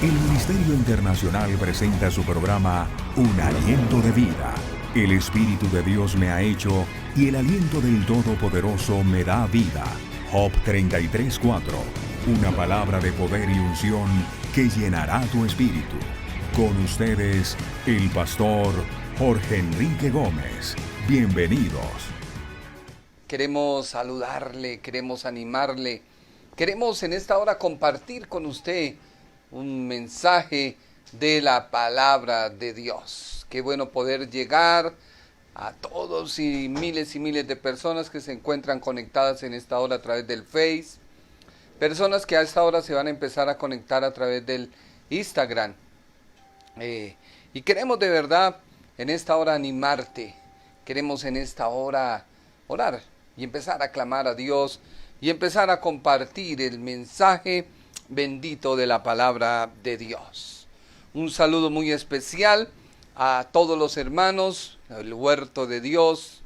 El Ministerio Internacional presenta su programa Un Aliento de Vida. El Espíritu de Dios me ha hecho y el aliento del Todopoderoso me da vida. Job 33:4. Una palabra de poder y unción que llenará tu espíritu. Con ustedes, el pastor Jorge Enrique Gómez. Bienvenidos. Queremos saludarle, queremos animarle, queremos en esta hora compartir con usted un mensaje de la palabra de Dios. Qué bueno poder llegar a todos y miles de personas que se encuentran conectadas en esta hora a través del Face. Personas que a esta hora se van a empezar a conectar a través del Instagram. Y queremos de verdad en esta hora animarte. Queremos en esta hora orar y empezar a clamar a Dios y empezar a compartir el mensaje bendito de la palabra de Dios. Un saludo muy especial a todos los hermanos del Huerto de Dios,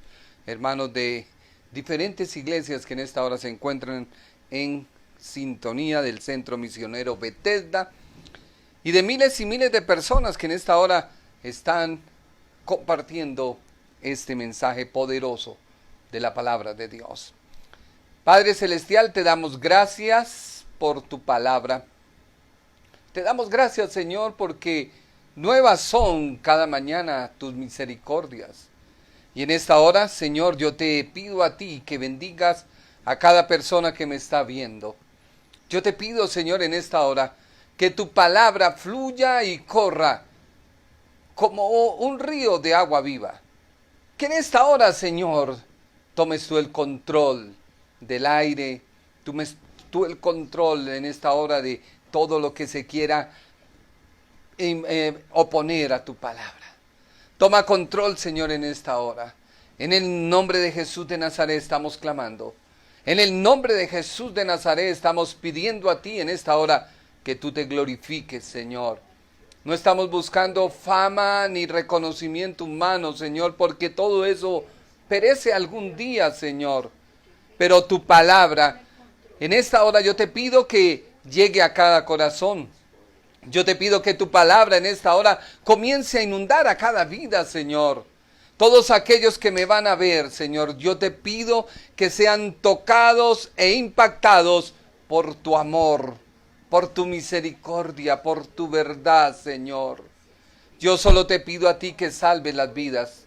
hermanos de diferentes iglesias que en esta hora se encuentran en sintonía del Centro Misionero Bethesda y de miles y miles de personas que en esta hora están compartiendo este mensaje poderoso de la palabra de Dios. Padre Celestial, te damos gracias por tu palabra. Te damos gracias, Señor, porque nuevas son cada mañana tus misericordias. Y en esta hora, Señor, yo te pido a ti que bendigas a cada persona que me está viendo. Yo te pido, Señor, en esta hora, que tu palabra fluya y corra como un río de agua viva. Que en esta hora, Señor, tomes tú el control del aire, tomes tú el control en esta hora de todo lo que se quiera oponer a tu palabra. Toma control, Señor, en esta hora. En el nombre de Jesús de Nazaret estamos clamando. En el nombre de Jesús de Nazaret estamos pidiendo a ti en esta hora que tú te glorifiques, Señor. No estamos buscando fama ni reconocimiento humano, Señor, porque todo eso perece algún día, Señor. Pero tu palabra, en esta hora yo te pido que llegue a cada corazón. Yo te pido que tu palabra en esta hora comience a inundar a cada vida, Señor. Todos aquellos que me van a ver, Señor, yo te pido que sean tocados e impactados por tu amor, por tu misericordia, por tu verdad, Señor. Yo solo te pido a ti que salves las vidas.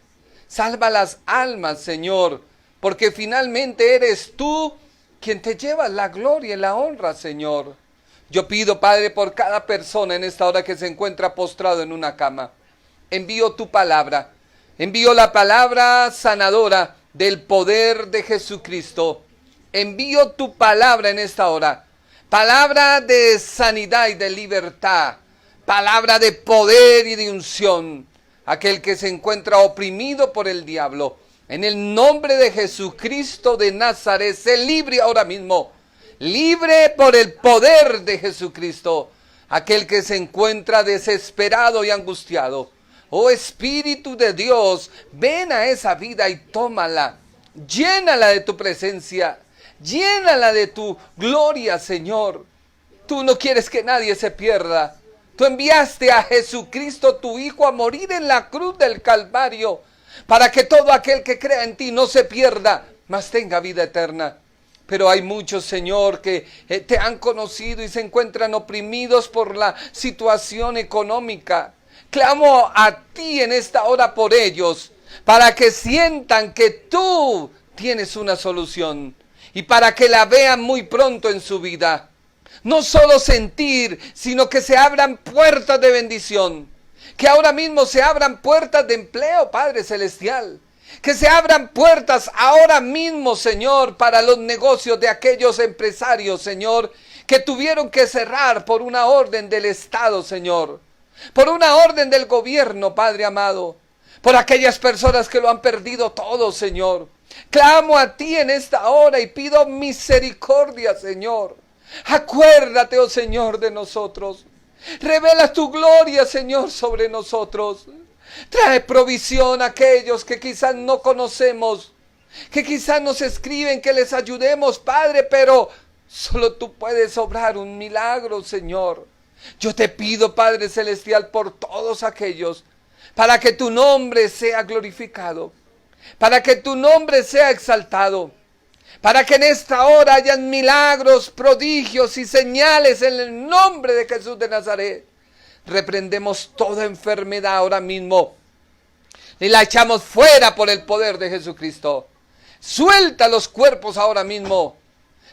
Salva las almas, Señor, porque finalmente eres tú quien te lleva la gloria y la honra, Señor. Yo pido, Padre, por cada persona en esta hora que se encuentra postrado en una cama. Envío tu palabra. Envío la palabra sanadora del poder de Jesucristo. Envío tu palabra en esta hora. Palabra de sanidad y de libertad. Palabra de poder y de unción. Aquel que se encuentra oprimido por el diablo. En el nombre de Jesucristo de Nazaret, sé libre ahora mismo. Libre por el poder de Jesucristo. Aquel que se encuentra desesperado y angustiado. Oh Espíritu de Dios, ven a esa vida y tómala. Llénala de tu presencia. Llénala de tu gloria, Señor. Tú no quieres que nadie se pierda. Tú enviaste a Jesucristo, tu Hijo, a morir en la cruz del Calvario, para que todo aquel que crea en ti no se pierda, mas tenga vida eterna. Pero hay muchos, Señor, que te han conocido y se encuentran oprimidos por la situación económica. Clamo a ti en esta hora por ellos, para que sientan que tú tienes una solución y para que la vean muy pronto en su vida. No solo sentir, sino que se abran puertas de bendición. Que ahora mismo se abran puertas de empleo, Padre Celestial. Que se abran puertas ahora mismo, Señor, para los negocios de aquellos empresarios, Señor, que tuvieron que cerrar por una orden del Estado, Señor. Por una orden del gobierno, Padre amado. Por aquellas personas que lo han perdido todo, Señor. Clamo a ti en esta hora y pido misericordia, Señor. Acuérdate, oh Señor, de nosotros. Revela tu gloria, Señor, sobre nosotros. Trae provisión a aquellos que quizás no conocemos, que quizás nos escriben que les ayudemos, Padre, pero solo tú puedes obrar un milagro, Señor. Yo te pido, Padre Celestial, por todos aquellos, para que tu nombre sea glorificado, para que tu nombre sea exaltado, para que en esta hora hayan milagros, prodigios y señales en el nombre de Jesús de Nazaret. Reprendemos toda enfermedad ahora mismo y la echamos fuera por el poder de Jesucristo. Suelta los cuerpos ahora mismo.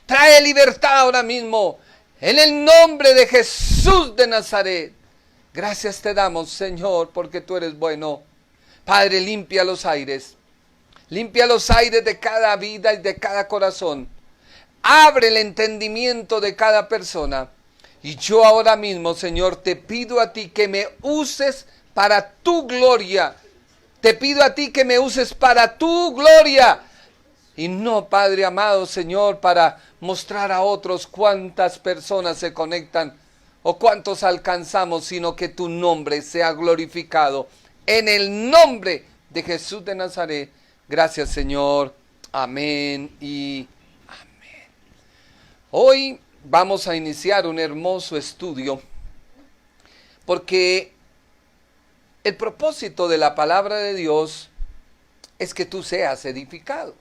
Trae libertad ahora mismo. En el nombre de Jesús de Nazaret. Gracias te damos, Señor, porque tú eres bueno. Padre, limpia los aires. Limpia los aires de cada vida y de cada corazón. Abre el entendimiento de cada persona. Y yo ahora mismo, Señor, te pido a ti que me uses para tu gloria. Te pido a ti que me uses para tu gloria. Y no, Padre amado, Señor, para mostrar a otros cuántas personas se conectan o cuántos alcanzamos, sino que tu nombre sea glorificado. En el nombre de Jesús de Nazaret. Gracias, Señor. Amén y amén. Hoy vamos a iniciar un hermoso estudio porque el propósito de la palabra de Dios es que tú seas edificado.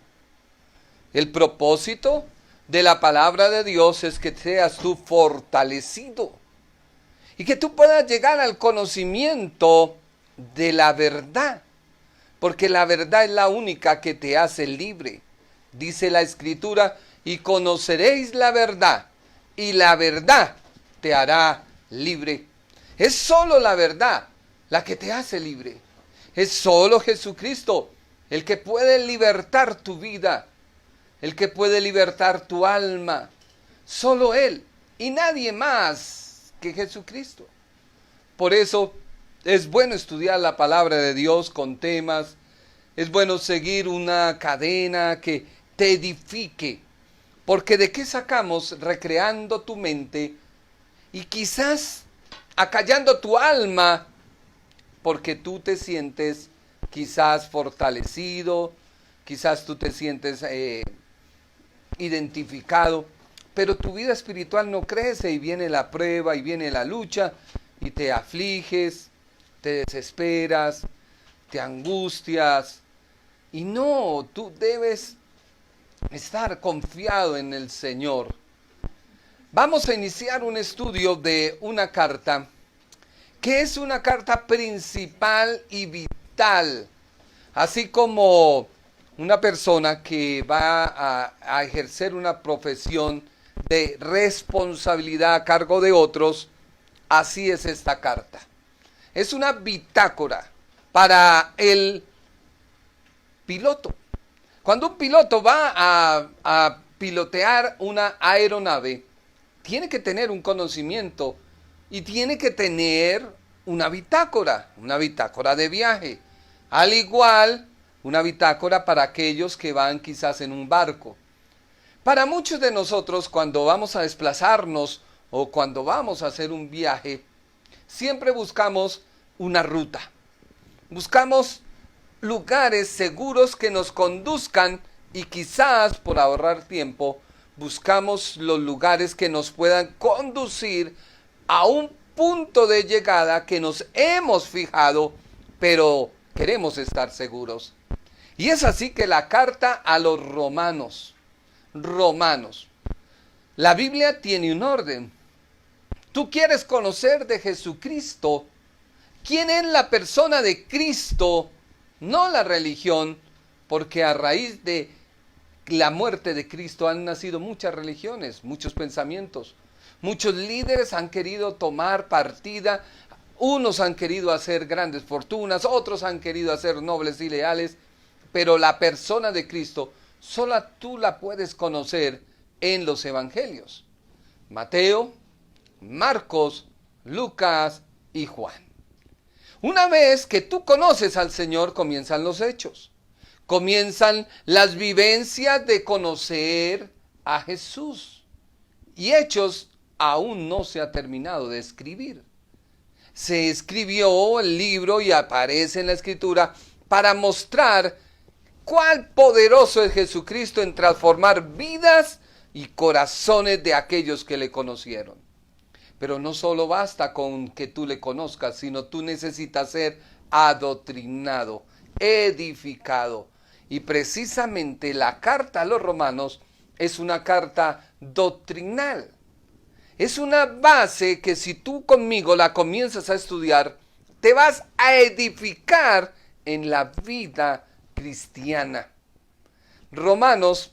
El propósito de la palabra de Dios es que seas tú fortalecido y que tú puedas llegar al conocimiento de la verdad, porque la verdad es la única que te hace libre. Dice la Escritura, y conoceréis la verdad, y la verdad te hará libre. Es solo la verdad la que te hace libre. Es solo Jesucristo el que puede libertar tu vida, el que puede libertar tu alma. Solo Él y nadie más que Jesucristo. Por eso es bueno estudiar la palabra de Dios con temas. Es bueno seguir una cadena que te edifique. Porque ¿de qué sacamos recreando tu mente y quizás acallando tu alma? Porque tú te sientes quizás fortalecido, quizás tú te sientes identificado, pero tu vida espiritual no crece y viene la prueba y viene la lucha y te afliges, te desesperas, te angustias. Y no, tú debes estar confiado en el Señor. Vamos a iniciar un estudio de una carta que es una carta principal y vital, así como una persona que va a ejercer una profesión de responsabilidad a cargo de otros. Así es esta carta. Es una bitácora para el piloto. Cuando un piloto va a pilotear una aeronave, tiene que tener un conocimiento y tiene que tener una bitácora de viaje. Al igual, una bitácora para aquellos que van quizás en un barco. Para muchos de nosotros, cuando vamos a desplazarnos o cuando vamos a hacer un viaje, siempre buscamos una ruta. Buscamos lugares seguros que nos conduzcan y quizás, por ahorrar tiempo, buscamos los lugares que nos puedan conducir a un punto de llegada que nos hemos fijado, pero queremos estar seguros. Y es así que la carta a los romanos, la Biblia tiene un orden. Tú quieres conocer de Jesucristo, quién es la persona de Cristo, no la religión, porque a raíz de la muerte de Cristo han nacido muchas religiones, muchos pensamientos. Muchos líderes han querido tomar partida, unos han querido hacer grandes fortunas, otros han querido hacer nobles y leales, pero la persona de Cristo, sola tú la puedes conocer en los evangelios. Mateo, Marcos, Lucas y Juan. Una vez que tú conoces al Señor, comienzan los hechos. Comienzan las vivencias de conocer a Jesús. Y Hechos aún no se ha terminado de escribir. Se escribió el libro y aparece en la Escritura para mostrar cuál poderoso es Jesucristo en transformar vidas y corazones de aquellos que le conocieron. Pero no solo basta con que tú le conozcas, sino tú necesitas ser adoctrinado, edificado. Y precisamente la carta a los romanos es una carta doctrinal. Es una base que si tú conmigo la comienzas a estudiar, te vas a edificar en la vida cristiana. Romanos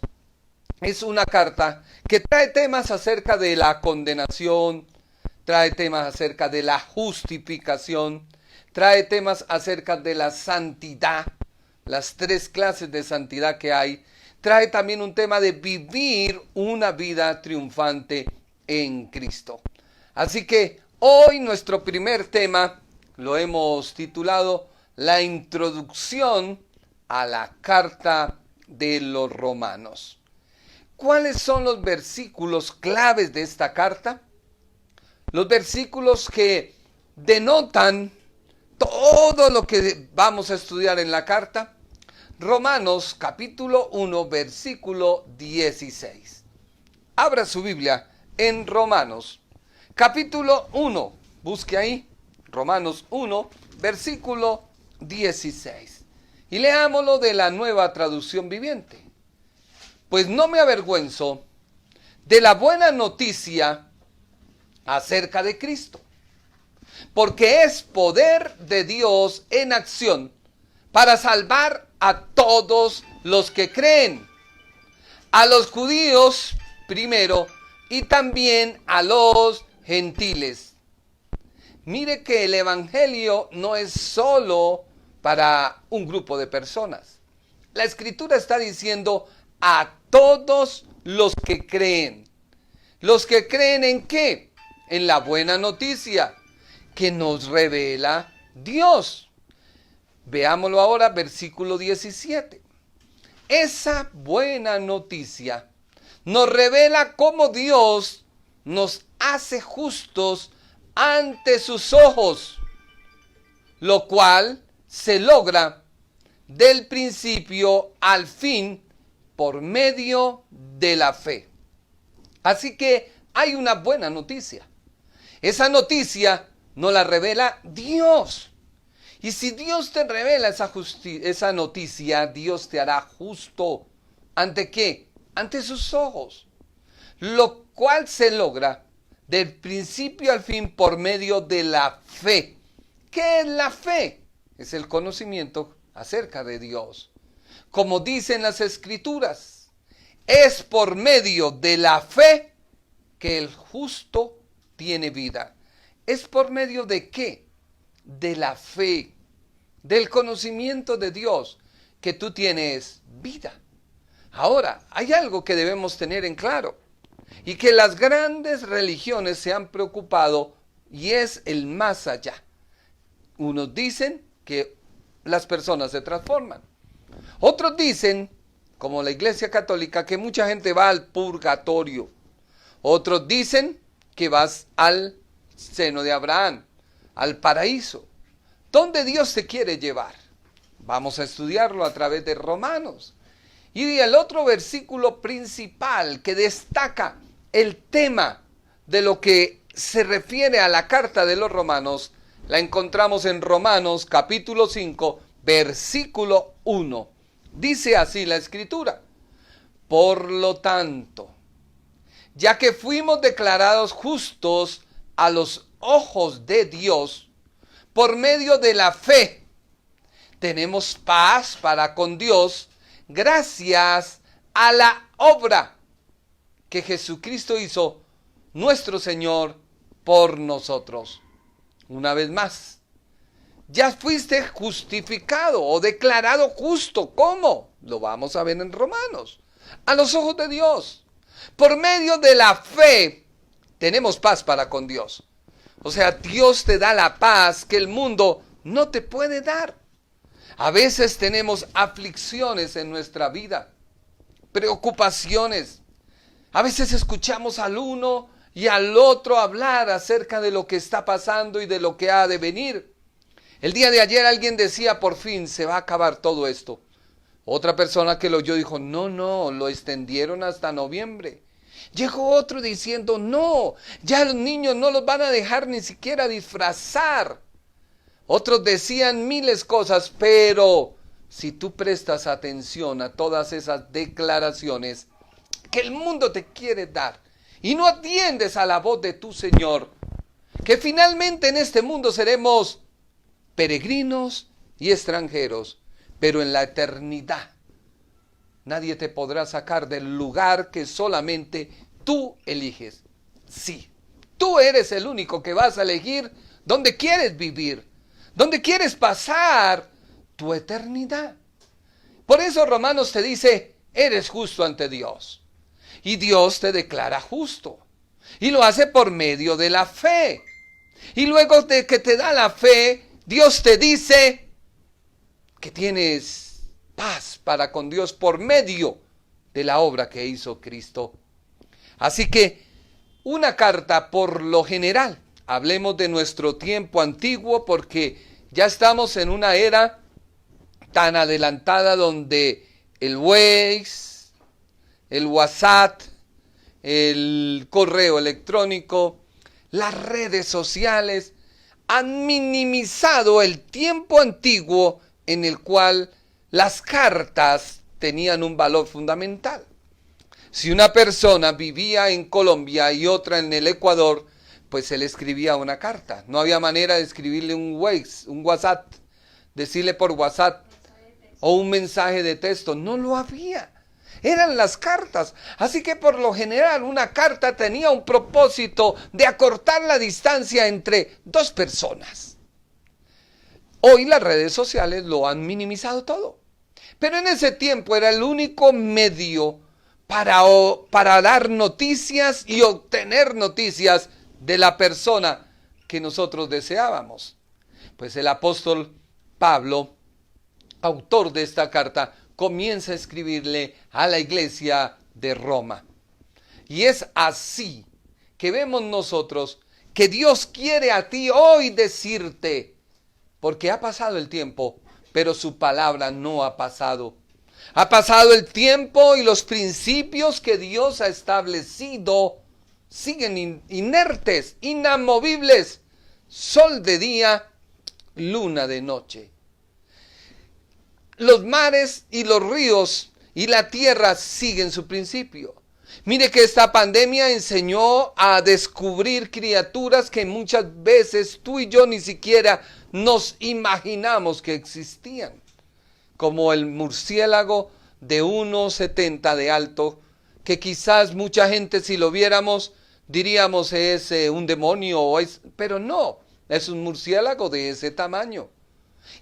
es una carta que trae temas acerca de la condenación, trae temas acerca de la justificación, trae temas acerca de la santidad, las 3 clases de santidad que hay, trae también un tema de vivir una vida triunfante en Cristo. Así que hoy nuestro primer tema lo hemos titulado La introducción a la carta de los Romanos. ¿Cuáles son los versículos claves de esta carta? Los versículos que denotan todo lo que vamos a estudiar en la carta. Romanos capítulo 1, versículo 16. Abra su Biblia en Romanos capítulo 1. Busque ahí, Romanos 1, versículo 16. Y leámoslo de la Nueva Traducción Viviente. Pues no me avergüenzo de la buena noticia acerca de Cristo, porque es poder de Dios en acción para salvar a todos los que creen, a los judíos primero y también a los gentiles. Mire que el evangelio no es solo para un grupo de personas. La escritura está diciendo a todos los que creen. ¿Los que creen en qué? En la buena noticia que nos revela Dios. Veámoslo ahora, versículo 17. Esa buena noticia nos revela cómo Dios nos hace justos ante sus ojos, lo cual se logra del principio al fin por medio de la fe. Así que hay una buena noticia. Esa noticia nos la revela Dios. Y si Dios te revela esa noticia, Dios te hará justo. ¿Ante qué? Ante sus ojos. Lo cual se logra del principio al fin por medio de la fe. ¿Qué es la fe? Es el conocimiento acerca de Dios. Como dicen las Escrituras, es por medio de la fe que el justo tiene vida. ¿Es por medio de qué? De la fe, del conocimiento de Dios, que tú tienes vida. Ahora, hay algo que debemos tener en claro, y que las grandes religiones se han preocupado, y es el más allá. Unos dicen que las personas se transforman. Otros dicen, como la Iglesia Católica, que mucha gente va al purgatorio. Otros dicen que vas al seno de Abraham, al paraíso. ¿Dónde Dios te quiere llevar? Vamos a estudiarlo a través de Romanos. Y el otro versículo principal que destaca el tema de lo que se refiere a la carta de los Romanos, la encontramos en Romanos capítulo 5, versículo 1. Dice así la Escritura: por lo tanto, ya que fuimos declarados justos a los ojos de Dios por medio de la fe, tenemos paz para con Dios gracias a la obra que Jesucristo hizo, nuestro Señor, por nosotros. Una vez más, ya fuiste justificado o declarado justo. ¿Cómo? Lo vamos a ver en Romanos. A los ojos de Dios. Por medio de la fe tenemos paz para con Dios. O sea, Dios te da la paz que el mundo no te puede dar. A veces tenemos aflicciones en nuestra vida, preocupaciones. A veces escuchamos al uno y al otro hablar acerca de lo que está pasando y de lo que ha de venir. El día de ayer alguien decía, por fin se va a acabar todo esto. Otra persona que lo oyó dijo, no, lo extendieron hasta noviembre. Llegó otro diciendo, no, ya los niños no los van a dejar ni siquiera disfrazar. Otros decían miles cosas, pero si tú prestas atención a todas esas declaraciones que el mundo te quiere dar y no atiendes a la voz de tu Señor, que finalmente en este mundo seremos peregrinos y extranjeros, pero en la eternidad nadie te podrá sacar del lugar que solamente tú eliges. Sí, tú eres el único que vas a elegir dónde quieres vivir, dónde quieres pasar tu eternidad. Por eso Romanos te dice, eres justo ante Dios. Y Dios te declara justo. Y lo hace por medio de la fe. Y luego de que te da la fe, Dios te dice que tienes paz para con Dios por medio de la obra que hizo Cristo. Así que una carta por lo general, hablemos de nuestro tiempo antiguo porque ya estamos en una era tan adelantada donde el Waze, el WhatsApp, el correo electrónico, las redes sociales han minimizado el tiempo antiguo en el cual las cartas tenían un valor fundamental. Si una persona vivía en Colombia y otra en el Ecuador, pues se le escribía una carta. No había manera de escribirle un Waze, un WhatsApp, decirle por WhatsApp o un mensaje de texto. No lo había. Eran las cartas. Así que por lo general una carta tenía un propósito de acortar la distancia entre dos personas. Hoy las redes sociales lo han minimizado todo. Pero en ese tiempo era el único medio para dar noticias y obtener noticias de la persona que nosotros deseábamos. Pues el apóstol Pablo, autor de esta carta, comienza a escribirle a la iglesia de Roma. Y es así que vemos nosotros que Dios quiere a ti hoy decirte, porque ha pasado el tiempo, pero su palabra no ha pasado. Ha pasado el tiempo y los principios que Dios ha establecido siguen inertes, inamovibles, sol de día, luna de noche. Los mares y los ríos y la tierra siguen su principio. Mire que esta pandemia enseñó a descubrir criaturas que muchas veces tú y yo ni siquiera nos imaginamos que existían. Como el murciélago de 1,70 de alto, que quizás mucha gente si lo viéramos diríamos es un demonio, pero no, es un murciélago de ese tamaño.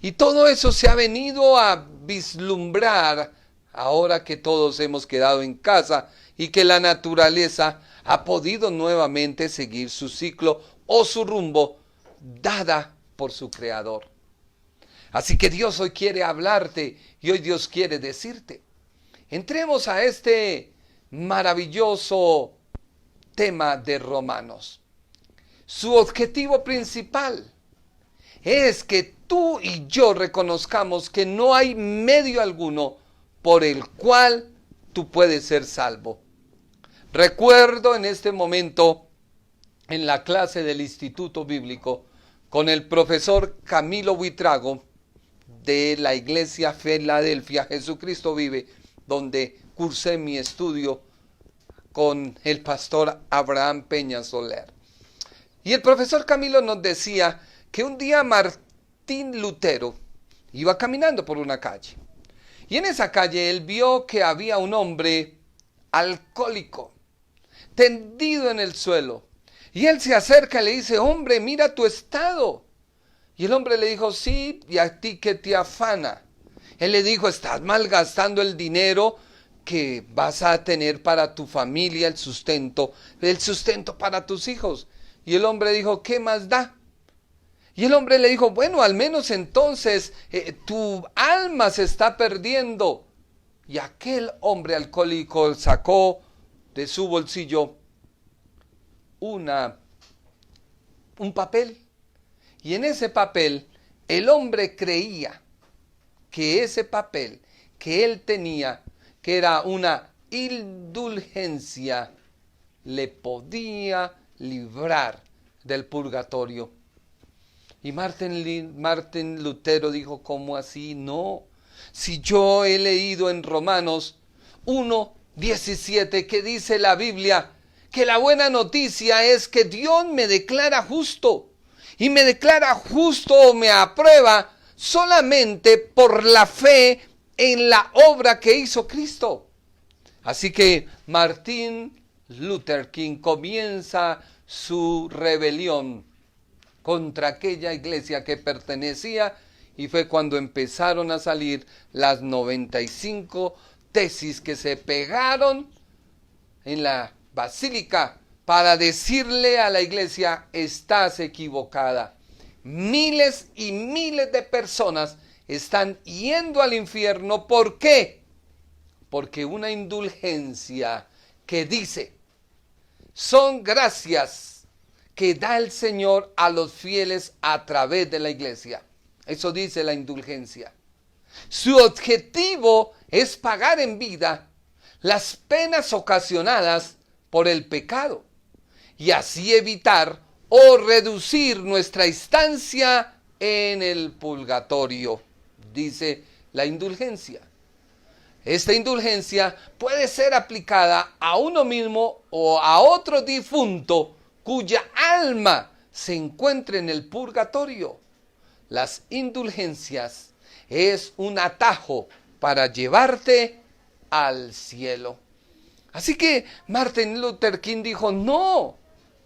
Y todo eso se ha venido a vislumbrar ahora que todos hemos quedado en casa y que la naturaleza ha podido nuevamente seguir su ciclo o su rumbo dada por su creador. Así que Dios hoy quiere hablarte y hoy Dios quiere decirte. Entremos a este maravilloso tema de Romanos. Su objetivo principal es que tú y yo reconozcamos que no hay medio alguno por el cual tú puedes ser salvo. Recuerdo en este momento en la clase del Instituto Bíblico con el profesor Camilo Buitrago de la iglesia Filadelfia, Jesucristo Vive, donde cursé mi estudio con el pastor Abraham Peña Soler. Y el profesor Camilo nos decía que un día Martín Lutero iba caminando por una calle. Y en esa calle él vio que había un hombre alcohólico, tendido en el suelo. Y él se acerca y le dice, hombre, mira tu estado. Y el hombre le dijo, sí, ¿y a ti qué te afana? Él le dijo, estás malgastando el dinero que vas a tener para tu familia, el sustento para tus hijos. Y el hombre dijo, ¿qué más da? Y el hombre le dijo, bueno, al menos entonces tu alma se está perdiendo. Y aquel hombre alcohólico sacó de su bolsillo un papel. Y en ese papel el hombre creía que ese papel que él tenía, que era una indulgencia le podía librar del purgatorio. Y Martín Lutero dijo, ¿cómo así? No. Si yo he leído en Romanos 1:17 que dice la Biblia que la buena noticia es que Dios me declara justo. Y me declara justo o me aprueba solamente por la fe en la obra que hizo Cristo. Así que Martin Luther King comienza su rebelión contra aquella iglesia que pertenecía, y fue cuando empezaron a salir las 95 tesis que se pegaron en la basílica para decirle a la iglesia: estás equivocada. Miles y miles de personas están yendo al infierno. ¿Por qué? Porque una indulgencia que dice, son gracias que da el Señor a los fieles a través de la iglesia. Eso dice la indulgencia. Su objetivo es pagar en vida las penas ocasionadas por el pecado y así evitar o reducir nuestra estancia en el purgatorio, dice la indulgencia. Esta indulgencia puede ser aplicada a uno mismo o a otro difunto cuya alma se encuentre en el purgatorio. Las indulgencias es un atajo para llevarte al cielo. Así que Martin Luther King dijo, no,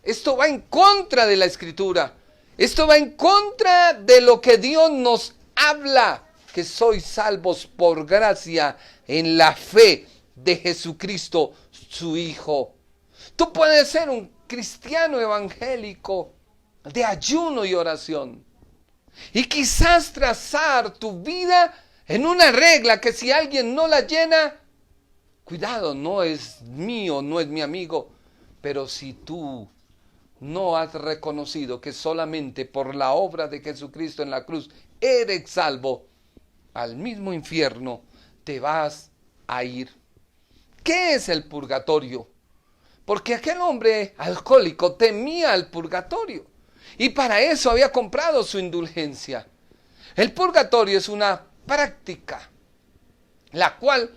esto va en contra de la Escritura. Esto va en contra de lo que Dios nos habla, que sois salvos por gracia en la fe de Jesucristo, su Hijo. Tú puedes ser un cristiano evangélico de ayuno y oración, y quizás trazar tu vida en una regla que si alguien no la llena, cuidado, no es mío, no es mi amigo. Pero si tú no has reconocido que solamente por la obra de Jesucristo en la cruz eres salvo, al mismo infierno te vas a ir. ¿Qué es el purgatorio? Porque aquel hombre alcohólico temía el purgatorio y para eso había comprado su indulgencia. El purgatorio es una práctica la cual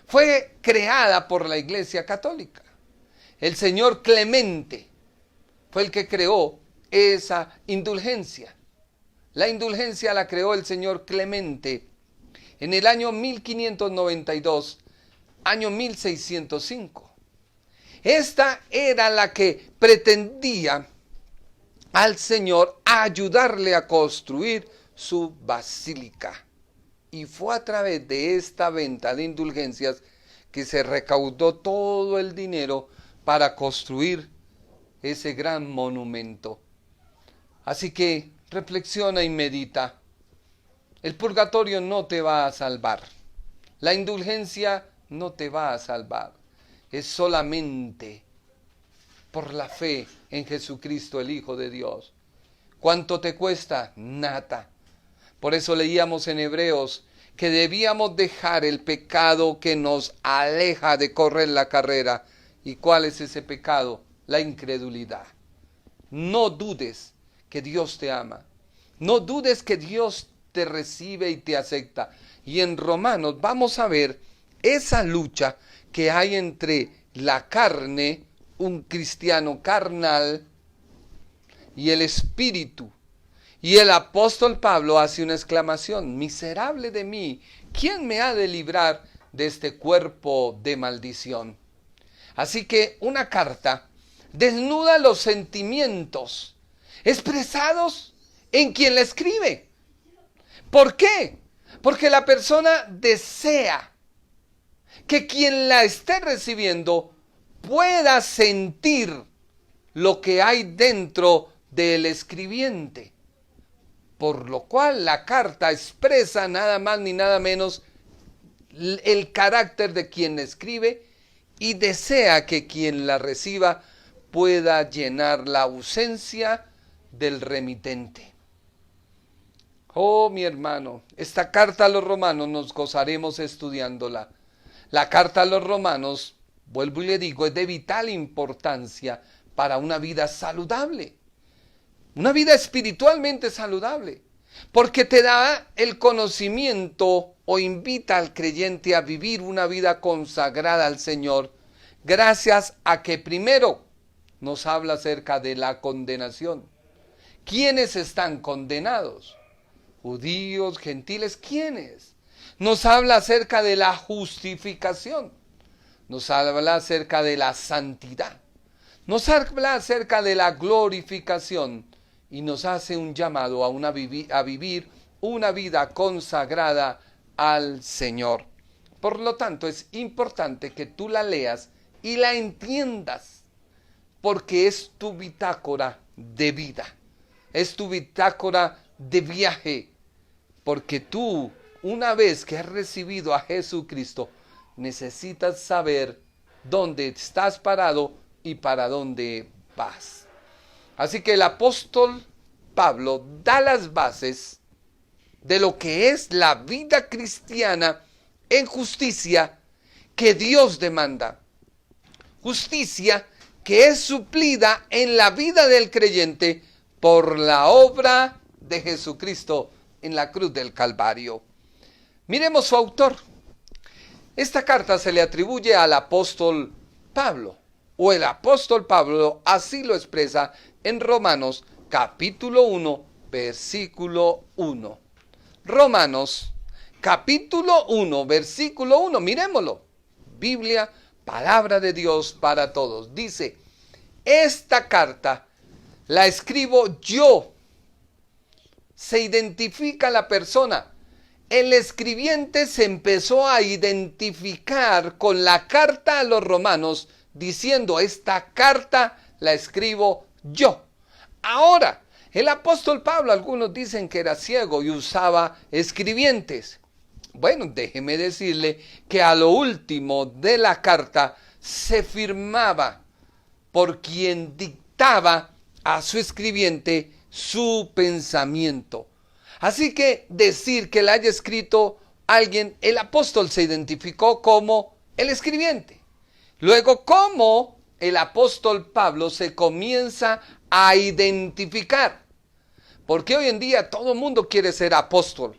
fue creada por la Iglesia Católica. El señor Clemente fue el que creó esa indulgencia. La indulgencia la creó el señor Clemente en el año 1592, año 1605. Esta era la que pretendía al Señor ayudarle a construir su basílica. Y fue a través de esta venta de indulgencias que se recaudó todo el dinero para construir ese gran monumento. Así que reflexiona y medita. El purgatorio no te va a salvar. La indulgencia no te va a salvar. Es solamente por la fe en Jesucristo, el Hijo de Dios. ¿Cuánto te cuesta? Nada. Por eso leíamos en Hebreos que debíamos dejar el pecado que nos aleja de correr la carrera. ¿Y cuál es ese pecado? La incredulidad. No dudes que Dios te ama. No dudes que Dios te recibe y te acepta. Y en Romanos vamos a ver esa lucha que hay entre la carne, un cristiano carnal, y el espíritu. Y el apóstol Pablo hace una exclamación: miserable de mí, ¿quién me ha de librar de este cuerpo de maldición? Así que una carta desnuda los sentimientos expresados en quien la escribe. ¿Por qué? Porque la persona desea que quien la esté recibiendo pueda sentir lo que hay dentro del escribiente. Por lo cual la carta expresa nada más ni nada menos el carácter de quien la escribe y desea que quien la reciba pueda llenar la ausencia del remitente. Oh, mi hermano, esta carta a los romanos nos gozaremos estudiándola. La carta a los romanos vuelvo y le digo, es de vital importancia para una vida saludable, una vida espiritualmente saludable, porque te da el conocimiento o invita al creyente a vivir una vida consagrada al Señor, gracias a que primero nos habla acerca de la condenación. ¿Quiénes están condenados? Judíos, gentiles, ¿quiénes? Nos habla acerca de la justificación, nos habla acerca de la santidad, nos habla acerca de la glorificación y nos hace un llamado a vivir una vida consagrada al Señor. Por lo tanto, es importante que tú la leas y la entiendas, porque es tu bitácora de vida, es tu bitácora de viaje, porque tú, una vez que has recibido a Jesucristo, necesitas saber dónde estás parado y para dónde vas. Así que el apóstol Pablo da las bases de lo que es la vida cristiana en justicia que Dios demanda. Justicia que es suplida en la vida del creyente por la obra de Jesucristo en la cruz del Calvario. Miremos su autor. Esta carta se le atribuye al apóstol Pablo, o el apóstol Pablo así lo expresa en Romanos capítulo 1, versículo 1. Romanos capítulo 1, versículo 1, miremoslo. Biblia, palabra de Dios para todos. Dice, esta carta la escribo yo. Se identifica la persona. El escribiente se empezó a identificar con la carta a los romanos, diciendo, esta carta la escribo yo. Ahora, el apóstol Pablo, algunos dicen que era ciego y usaba escribientes. Bueno, déjeme decirle que a lo último de la carta se firmaba por quien dictaba a su escribiente su pensamiento. Así que decir que la haya escrito alguien, el apóstol se identificó como el escribiente. Luego, ¿cómo el apóstol Pablo se comienza a identificar? Porque hoy en día todo el mundo quiere ser apóstol.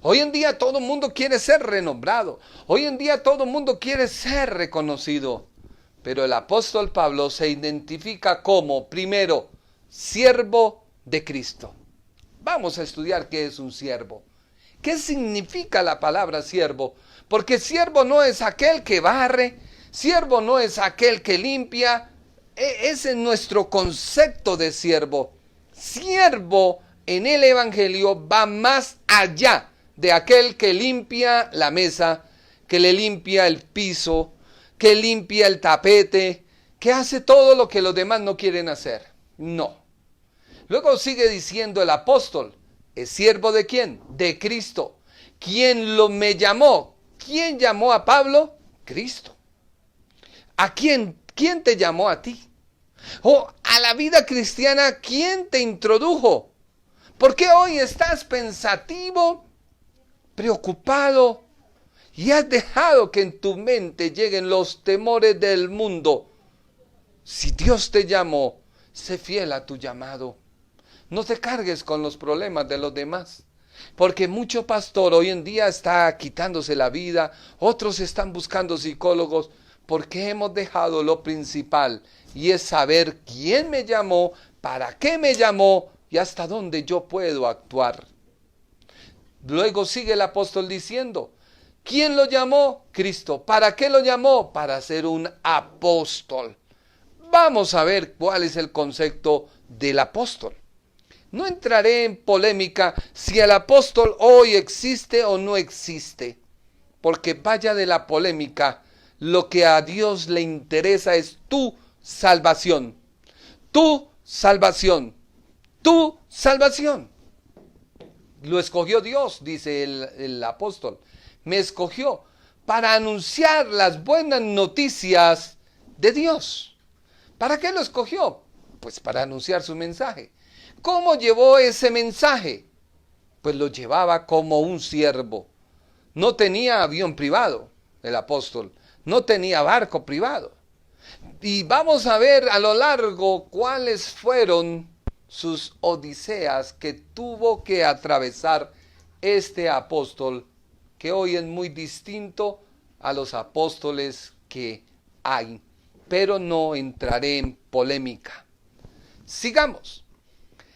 Hoy en día todo el mundo quiere ser renombrado. Hoy en día todo el mundo quiere ser reconocido. Pero el apóstol Pablo se identifica como, primero, siervo de Cristo. Vamos a estudiar qué es un siervo. ¿Qué significa la palabra siervo? Porque siervo no es aquel que barre, siervo no es aquel que limpia. Ese es nuestro concepto de siervo. Siervo en el Evangelio va más allá de aquel que limpia la mesa, que le limpia el piso, que limpia el tapete, que hace todo lo que los demás no quieren hacer. No. Luego sigue diciendo el apóstol, ¿es siervo de quién? De Cristo. ¿Quién me llamó? ¿Quién llamó a Pablo? Cristo. ¿A quién? ¿Quién te llamó a ti? O a la vida cristiana, ¿quién te introdujo? ¿Por qué hoy estás pensativo, preocupado y has dejado que en tu mente lleguen los temores del mundo? Si Dios te llamó, sé fiel a tu llamado. No te cargues con los problemas de los demás, porque mucho pastor hoy en día está quitándose la vida, otros están buscando psicólogos, porque hemos dejado lo principal, y es saber quién me llamó, para qué me llamó, y hasta dónde yo puedo actuar. Luego sigue el apóstol diciendo, ¿quién lo llamó? Cristo. ¿Para qué lo llamó? Para ser un apóstol. Vamos a ver cuál es el concepto del apóstol. No entraré en polémica si el apóstol hoy existe o no existe, porque vaya de la polémica, lo que a Dios le interesa es tu salvación, tu salvación, tu salvación. Lo escogió Dios, dice el apóstol, me escogió para anunciar las buenas noticias de Dios. ¿Para qué lo escogió? Pues para anunciar su mensaje. ¿Cómo llevó ese mensaje? Pues lo llevaba como un siervo. No tenía avión privado, el apóstol. no tenía barco privado. Y vamos a ver a lo largo cuáles fueron sus odiseas que tuvo que atravesar este apóstol, que hoy es muy distinto a los apóstoles que hay, pero no entraré en polémica. Sigamos.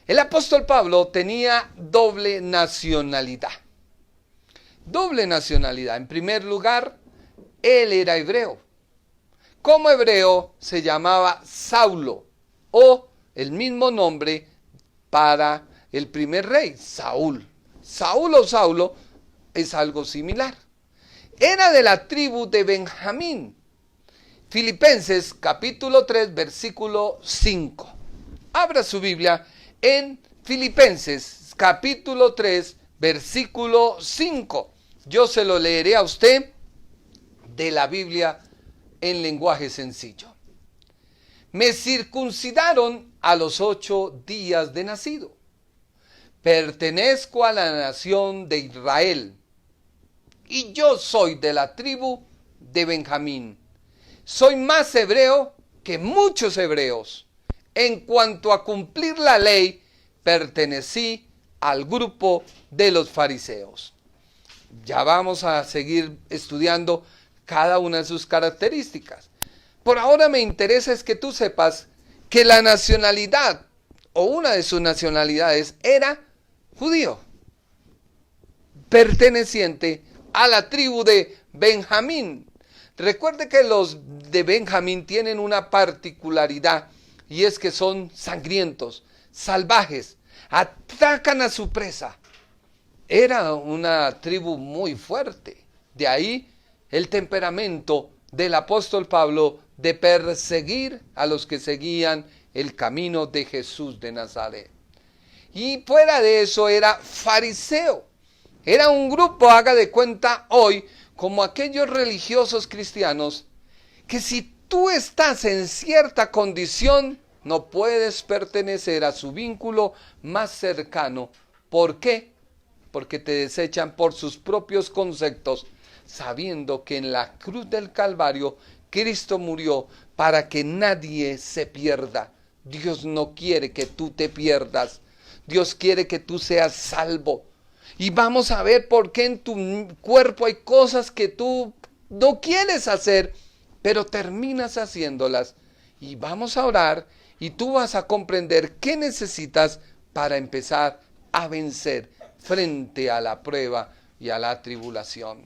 El apóstol Pablo tenía doble nacionalidad. Doble nacionalidad. En primer lugar, él era hebreo. Como hebreo se llamaba Saulo, o el mismo nombre para el primer rey, Saúl. Saúl o Saulo es algo similar. Era de la tribu de Benjamín. Filipenses capítulo 3, versículo 5. Abra su Biblia en Filipenses capítulo 3, versículo 5. Yo se lo leeré a usted de la Biblia en lenguaje sencillo. Me circuncidaron a los 8 días de nacido. Pertenezco a la nación de Israel. Y yo soy de la tribu de Benjamín. Soy más hebreo que muchos hebreos. En cuanto a cumplir la ley, pertenecí al grupo de los fariseos. Ya vamos a seguir estudiando cada una de sus características. Por ahora me interesa es que tú sepas que la nacionalidad, o una de sus nacionalidades, era judío, perteneciente a la tribu de Benjamín. Recuerde que los de Benjamín tienen una particularidad, y es que son sangrientos, salvajes, atacan a su presa. Era una tribu muy fuerte. De ahí el temperamento del apóstol Pablo de perseguir a los que seguían el camino de Jesús de Nazaret. Y fuera de eso era fariseo. Era un grupo, haga de cuenta hoy, como aquellos religiosos cristianos, que si tú estás en cierta condición, no puedes pertenecer a su vínculo más cercano. ¿Por qué? Porque te desechan por sus propios conceptos, sabiendo que en la cruz del Calvario Cristo murió para que nadie se pierda. Dios no quiere que tú te pierdas. Dios quiere que tú seas salvo. Y vamos a ver por qué en tu cuerpo hay cosas que tú no quieres hacer, pero terminas haciéndolas. Y vamos a orar y tú vas a comprender qué necesitas para empezar a vencer frente a la prueba y a la tribulación.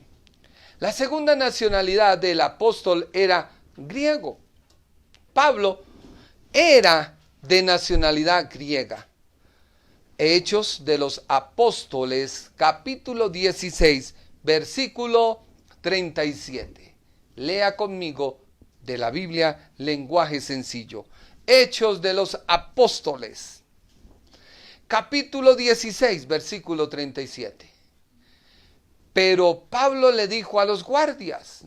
La segunda nacionalidad del apóstol era griego. Pablo era de nacionalidad griega. Hechos de los Apóstoles, capítulo 16, versículo 37. Lea conmigo de la Biblia, lenguaje sencillo. Hechos de los Apóstoles, capítulo 16, versículo 37. Pero Pablo le dijo a los guardias: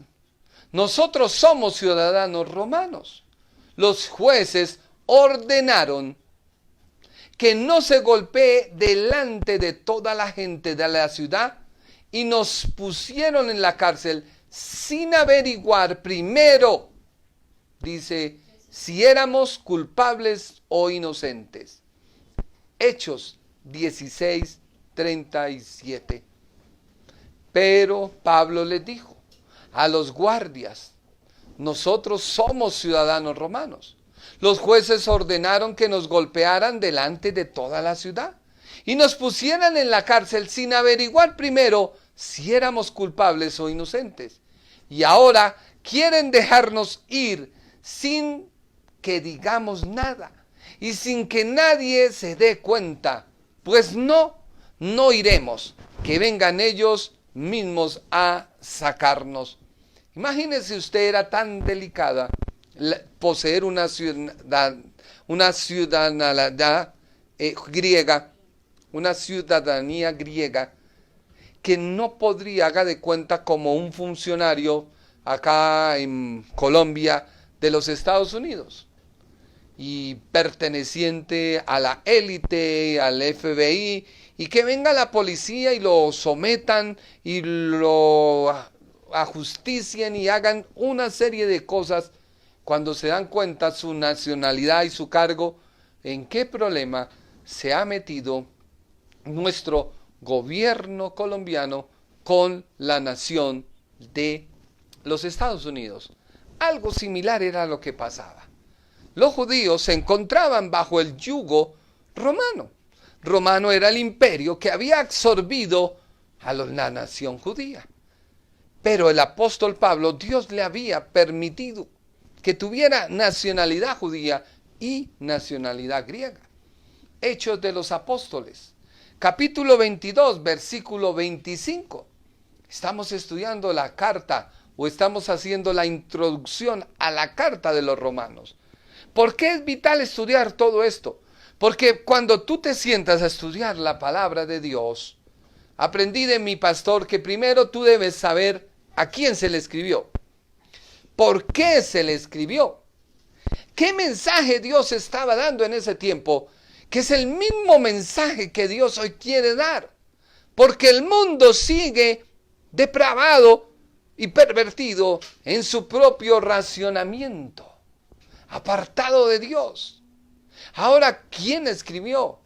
nosotros somos ciudadanos romanos. Los jueces ordenaron que no se golpee delante de toda la gente de la ciudad y nos pusieron en la cárcel sin averiguar primero, dice, si éramos culpables o inocentes. Hechos 16, 37. Pero Pablo les dijo a los guardias: nosotros somos ciudadanos romanos. Los jueces ordenaron que nos golpearan delante de toda la ciudad y nos pusieran en la cárcel sin averiguar primero si éramos culpables o inocentes. Y ahora quieren dejarnos ir sin que digamos nada y sin que nadie se dé cuenta. Pues no iremos, que vengan ellos mismos a sacarnos. Imagínese usted, era tan delicada poseer una ciudadanía griega, una ciudadanía griega, que no podría, haga de cuenta, como un funcionario acá en Colombia de los Estados Unidos, y perteneciente a la élite, al FBI, y que venga la policía y lo sometan y lo ajusticien y hagan una serie de cosas cuando se dan cuenta su nacionalidad y su cargo, en qué problema se ha metido nuestro gobierno colombiano con la nación de los Estados Unidos. Algo similar era lo que pasaba. Los judíos se encontraban bajo el yugo romano. Romano era el imperio que había absorbido a la nación judía. Pero el apóstol Pablo, Dios le había permitido que tuviera nacionalidad judía y nacionalidad griega. Hechos de los Apóstoles, capítulo 22, versículo 25. Estamos estudiando la carta o estamos haciendo la introducción a la carta de los romanos. ¿Por qué es vital estudiar todo esto? Porque cuando tú te sientas a estudiar la palabra de Dios, aprendí de mi pastor que primero tú debes saber a quién se le escribió. ¿Por qué se le escribió? ¿Qué mensaje Dios estaba dando en ese tiempo? Que es el mismo mensaje que Dios hoy quiere dar. Porque el mundo sigue depravado y pervertido en su propio racionamiento, apartado de Dios. Ahora, ¿quién escribió?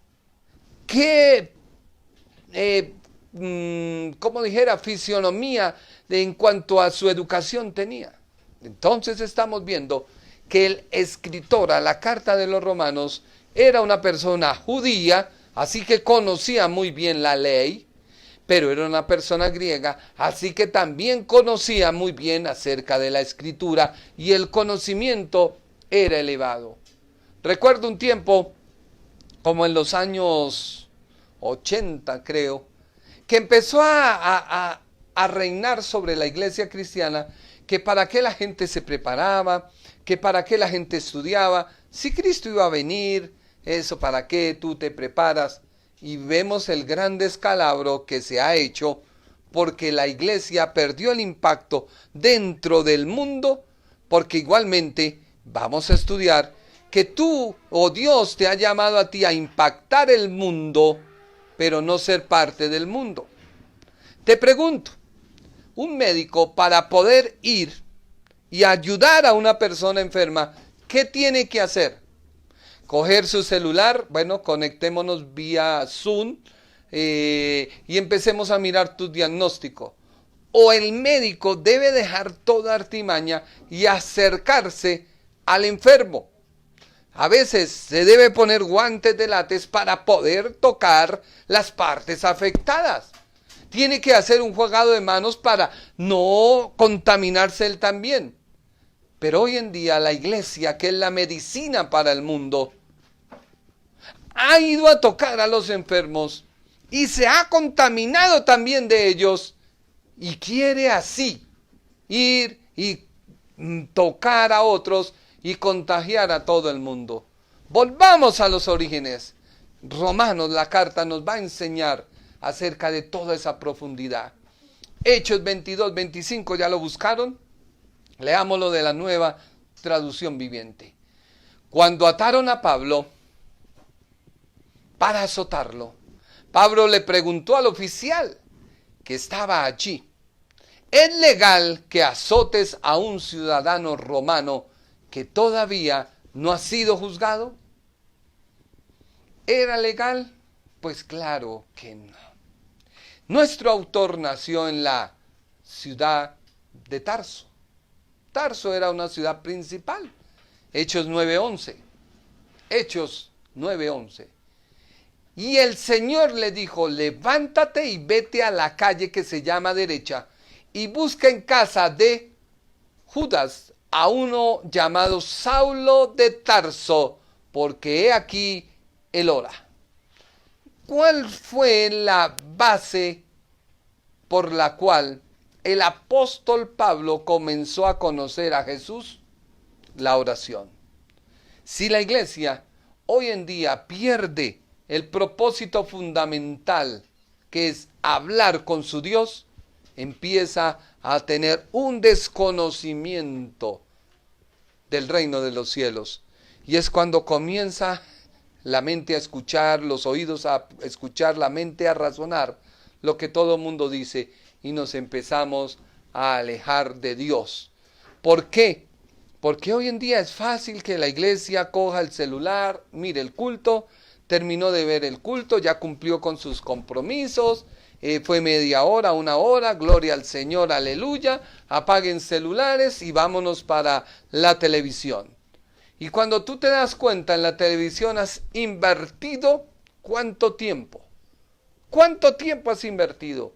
¿Qué, como dijera, fisionomía en cuanto a su educación tenía? Entonces estamos viendo que el escritor a la carta de los romanos era una persona judía, así que conocía muy bien la ley, pero era una persona griega, así que también conocía muy bien acerca de la escritura y el conocimiento era elevado. Recuerdo un tiempo, como en los años 80 creo, que empezó a reinar sobre la iglesia cristiana que para qué la gente se preparaba, que para qué la gente estudiaba, si Cristo iba a venir, eso para qué tú te preparas. Y vemos el gran descalabro que se ha hecho porque la iglesia perdió el impacto dentro del mundo, porque igualmente vamos a estudiar que tú o Dios te ha llamado a ti a impactar el mundo, pero no ser parte del mundo. Te pregunto, un médico para poder ir y ayudar a una persona enferma, ¿qué tiene que hacer? Coger su celular, bueno, conectémonos vía Zoom y empecemos a mirar tu diagnóstico. O el médico debe dejar toda artimaña y acercarse al enfermo. A veces se debe poner guantes de látex para poder tocar las partes afectadas. Tiene que hacer un jugado de manos para no contaminarse él también. Pero hoy en día la iglesia, que es la medicina para el mundo, ha ido a tocar a los enfermos y se ha contaminado también de ellos y quiere así ir y tocar a otros y contagiar a todo el mundo. Volvamos a los orígenes. Romanos, la carta nos va a enseñar acerca de toda esa profundidad. Hechos 22, 25, ¿ya lo buscaron? Leámoslo de la Nueva Traducción Viviente. Cuando ataron a Pablo para azotarlo, Pablo le preguntó al oficial que estaba allí: ¿es legal que azotes a un ciudadano romano que todavía no ha sido juzgado? ¿Era legal? Pues claro que no. Nuestro autor nació en la ciudad de Tarso. Tarso era una ciudad principal. Hechos 9:11. Hechos 9:11. Y el Señor le dijo: levántate y vete a la calle que se llama Derecha y busca en casa de Judas a uno llamado Saulo de Tarso, porque he aquí él ora. ¿Cuál fue la base por la cual el apóstol Pablo comenzó a conocer a Jesús? La oración. Si la iglesia hoy en día pierde el propósito fundamental, que es hablar con su Dios, empieza a tener un desconocimiento del reino de los cielos. Y es cuando comienza la mente a escuchar, los oídos a escuchar, la mente a razonar lo que todo el mundo dice, y nos empezamos a alejar de Dios. ¿Por qué? Porque hoy en día es fácil que la iglesia coja el celular, mire el culto, terminó de ver el culto, ya cumplió con sus compromisos, fue media hora, una hora, gloria al Señor, aleluya, apaguen celulares y vámonos para la televisión. Y cuando tú te das cuenta, en la televisión has invertido ¿cuánto tiempo? ¿Cuánto tiempo has invertido?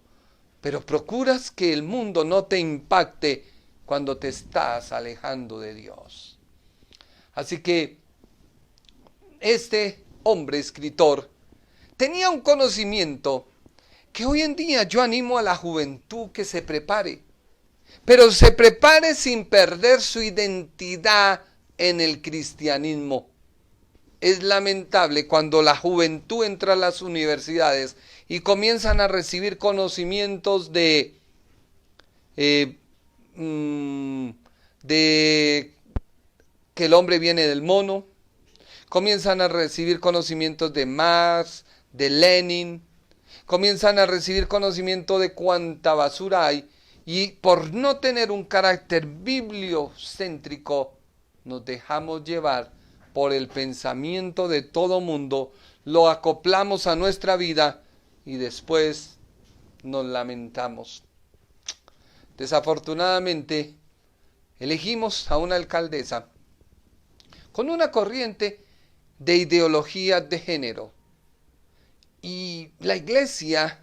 Pero procuras que el mundo no te impacte cuando te estás alejando de Dios. Así que este hombre escritor tenía un conocimiento que hoy en día yo animo a la juventud que se prepare, pero se prepare sin perder su identidad en el cristianismo. Es lamentable cuando la juventud entra a las universidades y comienzan a recibir conocimientos de que el hombre viene del mono, comienzan a recibir conocimientos de Marx, de Lenin, comienzan a recibir conocimiento de cuánta basura hay, y por no tener un carácter bibliocéntrico, nos dejamos llevar por el pensamiento de todo mundo, lo acoplamos a nuestra vida y después nos lamentamos. Desafortunadamente, elegimos a una alcaldesa con una corriente de ideología de género. Y la iglesia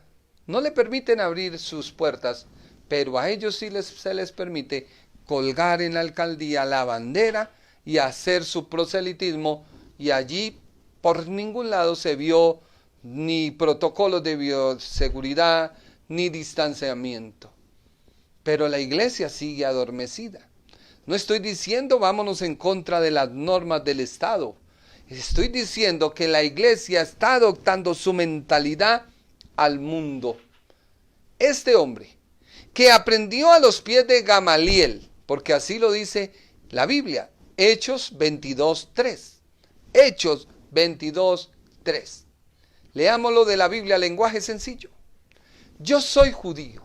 no le permiten abrir sus puertas, pero a ellos sí se les permite colgar en la alcaldía la bandera y hacer su proselitismo, y allí por ningún lado se vio ni protocolos de bioseguridad ni distanciamiento. Pero la iglesia sigue adormecida. No estoy diciendo vámonos en contra de las normas del Estado. Estoy diciendo que la iglesia está adoptando su mentalidad al mundo. Este hombre, que aprendió a los pies de Gamaliel, porque así lo dice la Biblia, Hechos 22:3. Hechos 22:3. Leámoslo de la Biblia, lenguaje sencillo. Yo soy judío.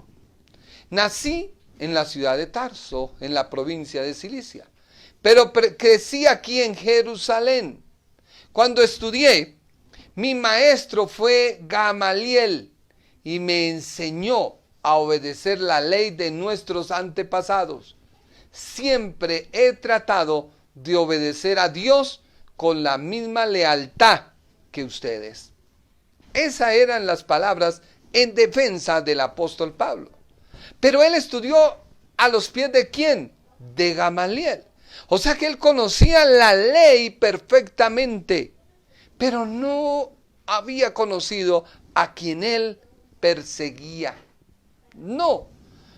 Nací en la ciudad de Tarso, en la provincia de Cilicia, pero crecí aquí en Jerusalén. Cuando estudié, mi maestro fue Gamaliel y me enseñó a obedecer la ley de nuestros antepasados. Siempre he tratado de obedecer a Dios con la misma lealtad que ustedes. Esas eran las palabras en defensa del apóstol Pablo. Pero él estudió a los pies ¿de quién? De Gamaliel. O sea que él conocía la ley perfectamente, pero no había conocido a quien él perseguía. No,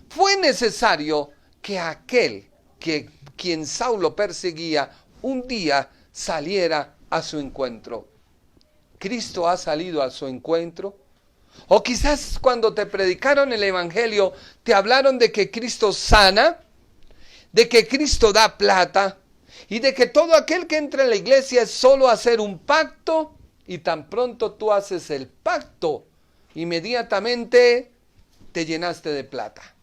fue necesario que quien Saulo perseguía un día saliera a su encuentro. ¿Cristo ha salido a su encuentro? O quizás cuando te predicaron el evangelio te hablaron de que Cristo sana, de que Cristo da plata y de que todo aquel que entra en la iglesia es solo hacer un pacto, y tan pronto tú haces el pacto, inmediatamente te llenaste de plata.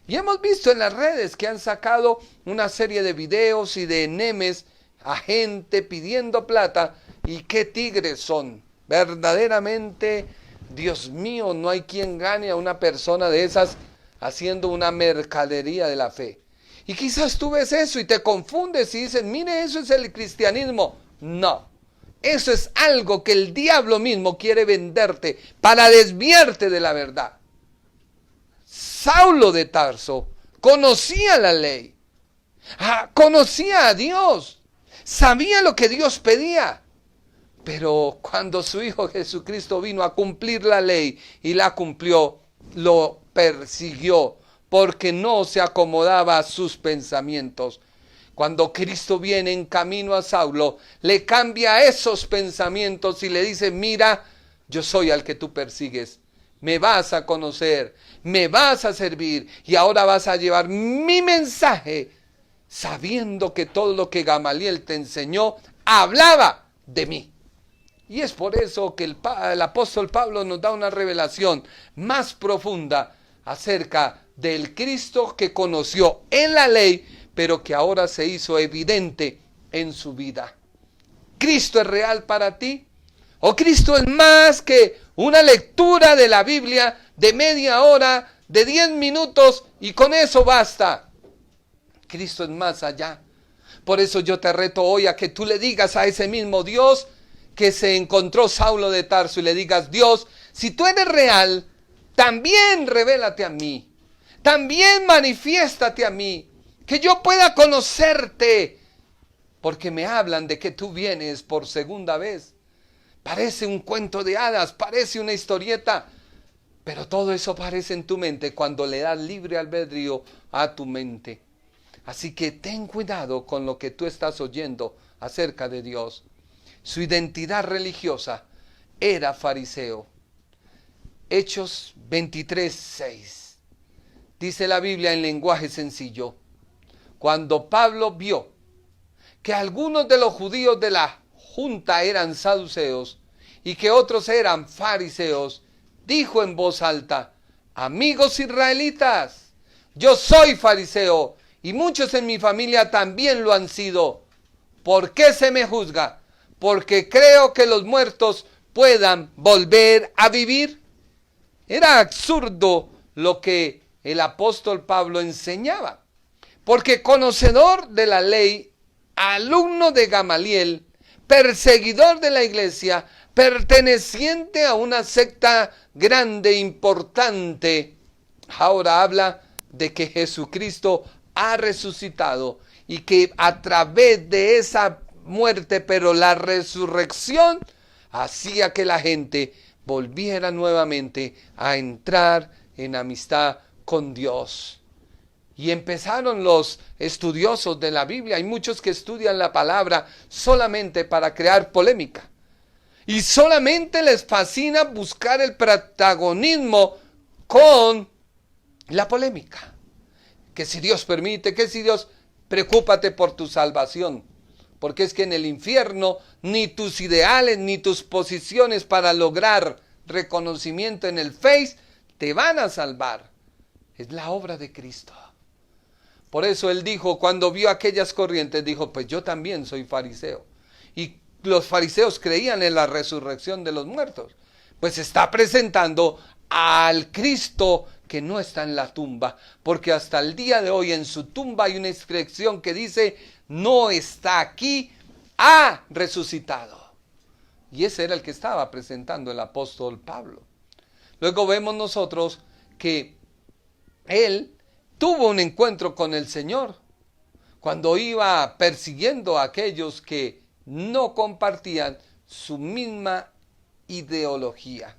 Y hemos visto en las redes que han sacado una serie de videos y de memes a gente pidiendo plata, y qué tigres son. Verdaderamente, Dios mío, no hay quien gane a una persona de esas haciendo una mercadería de la fe. Y quizás tú ves eso y te confundes y dices, mire, eso es el cristianismo. No, eso es algo que el diablo mismo quiere venderte para desviarte de la verdad. Saulo de Tarso conocía la ley, conocía a Dios, sabía lo que Dios pedía. Pero cuando su Hijo Jesucristo vino a cumplir la ley y la cumplió, lo persiguió porque no se acomodaba a sus pensamientos. Cuando Cristo viene en camino a Saulo, le cambia esos pensamientos y le dice, mira, yo soy al que tú persigues. Me vas a conocer, me vas a servir y ahora vas a llevar mi mensaje, sabiendo que todo lo que Gamaliel te enseñó hablaba de mí. Y es por eso que el apóstol Pablo nos da una revelación más profunda acerca del Cristo que conoció en la ley, pero que ahora se hizo evidente en su vida. ¿Cristo es real para ti? ¿O Cristo es más que una lectura de la Biblia de media hora, de 10 minutos y con eso basta? Cristo es más allá. Por eso yo te reto hoy a que tú le digas a ese mismo Dios que se encontró Saulo de Tarso y le digas: Dios, si tú eres real, también revélate a mí, también manifiéstate a mí, que yo pueda conocerte, porque me hablan de que tú vienes por segunda vez. Parece un cuento de hadas, parece una historieta, pero todo eso aparece en tu mente cuando le das libre albedrío a tu mente. Así que ten cuidado con lo que tú estás oyendo acerca de Dios. Su identidad religiosa era fariseo. Hechos 23:6. Dice la Biblia en lenguaje sencillo: cuando Pablo vio que algunos de los judíos de la junta eran saduceos y que otros eran fariseos, dijo en voz alta: amigos israelitas, yo soy fariseo y muchos en mi familia también lo han sido. ¿Por qué se me juzga? Porque creo que los muertos puedan volver a vivir. Era absurdo lo que el apóstol Pablo enseñaba, porque conocedor de la ley, alumno de Gamaliel, perseguidor de la iglesia, perteneciente a una secta grande, importante, ahora habla de que Jesucristo ha resucitado y que a través de esa muerte, pero la resurrección, hacía que la gente volviera nuevamente a entrar en amistad con Dios. Y empezaron los estudiosos de la Biblia. Hay muchos que estudian la palabra solamente para crear polémica. Y solamente les fascina buscar el protagonismo con la polémica. Que si Dios permite, que si Dios, preocúpate por tu salvación. Porque es que en el infierno ni tus ideales ni tus posiciones para lograr reconocimiento en el Face te van a salvar. Es la obra de Cristo. Por eso él dijo, cuando vio aquellas corrientes, dijo: pues yo también soy fariseo. Y los fariseos creían en la resurrección de los muertos. Pues está presentando al Cristo que no está en la tumba, porque hasta el día de hoy en su tumba hay una inscripción que dice: no está aquí, ha resucitado. Y ese era el que estaba presentando el apóstol Pablo. Luego vemos nosotros que él tuvo un encuentro con el Señor cuando iba persiguiendo a aquellos que no compartían su misma ideología.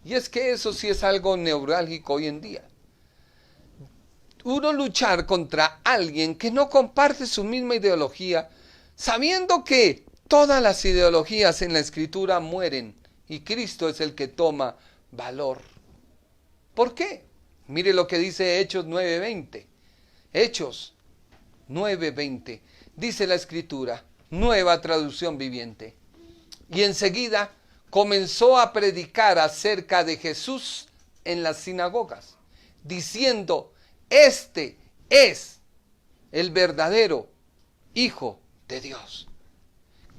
Y es que eso sí es algo neurálgico hoy en día. Uno luchar contra alguien que no comparte su misma ideología, sabiendo que todas las ideologías en la Escritura mueren y Cristo es el que toma valor. ¿Por qué? Mire lo que dice Hechos 9:20. Hechos 9:20. Dice la Escritura, nueva traducción viviente. Y enseguida comenzó a predicar acerca de Jesús en las sinagogas, diciendo: este es el verdadero Hijo de Dios.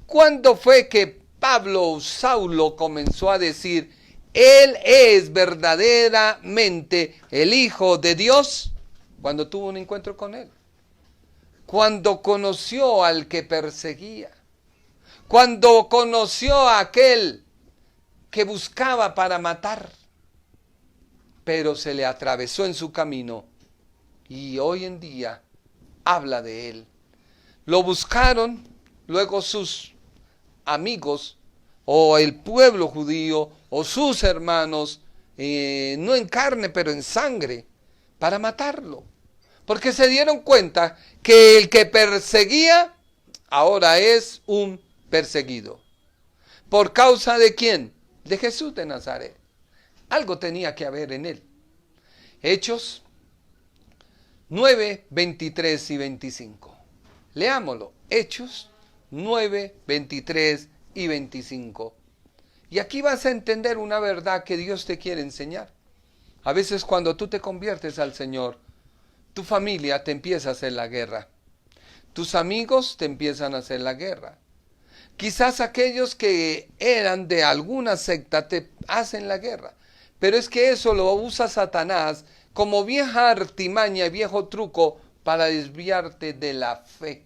¿Cuándo fue que Pablo o Saulo comenzó a decir: él es verdaderamente el Hijo de Dios? Cuando tuvo un encuentro con él. Cuando conoció al que perseguía. Cuando conoció a aquel que buscaba para matar, pero se le atravesó en su camino y hoy en día habla de él. Lo buscaron luego sus amigos o el pueblo judío o sus hermanos, no en carne pero en sangre, para matarlo, porque se dieron cuenta que el que perseguía ahora es un perseguido. ¿Por causa de quién? De Jesús de Nazaret. Algo tenía que haber en él. Hechos 9, 23 y 25. Leámoslo. Hechos 9, 23 y 25. Y aquí vas a entender una verdad que Dios te quiere enseñar. A veces cuando tú te conviertes al Señor, tu familia te empieza a hacer la guerra. Tus amigos te empiezan a hacer la guerra. Quizás aquellos que eran de alguna secta te hacen la guerra. Pero es que eso lo usa Satanás como vieja artimaña y viejo truco para desviarte de la fe.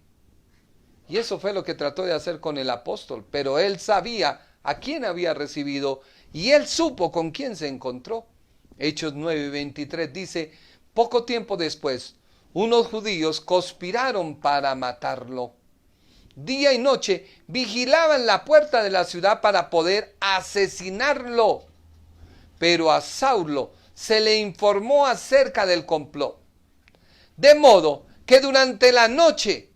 Y eso fue lo que trató de hacer con el apóstol. Pero él sabía a quién había recibido y él supo con quién se encontró. Hechos 9:23 dice, poco tiempo después, unos judíos conspiraron para matarlo. Día y noche vigilaban la puerta de la ciudad para poder asesinarlo. Pero a Saulo se le informó acerca del complot. De modo que durante la noche,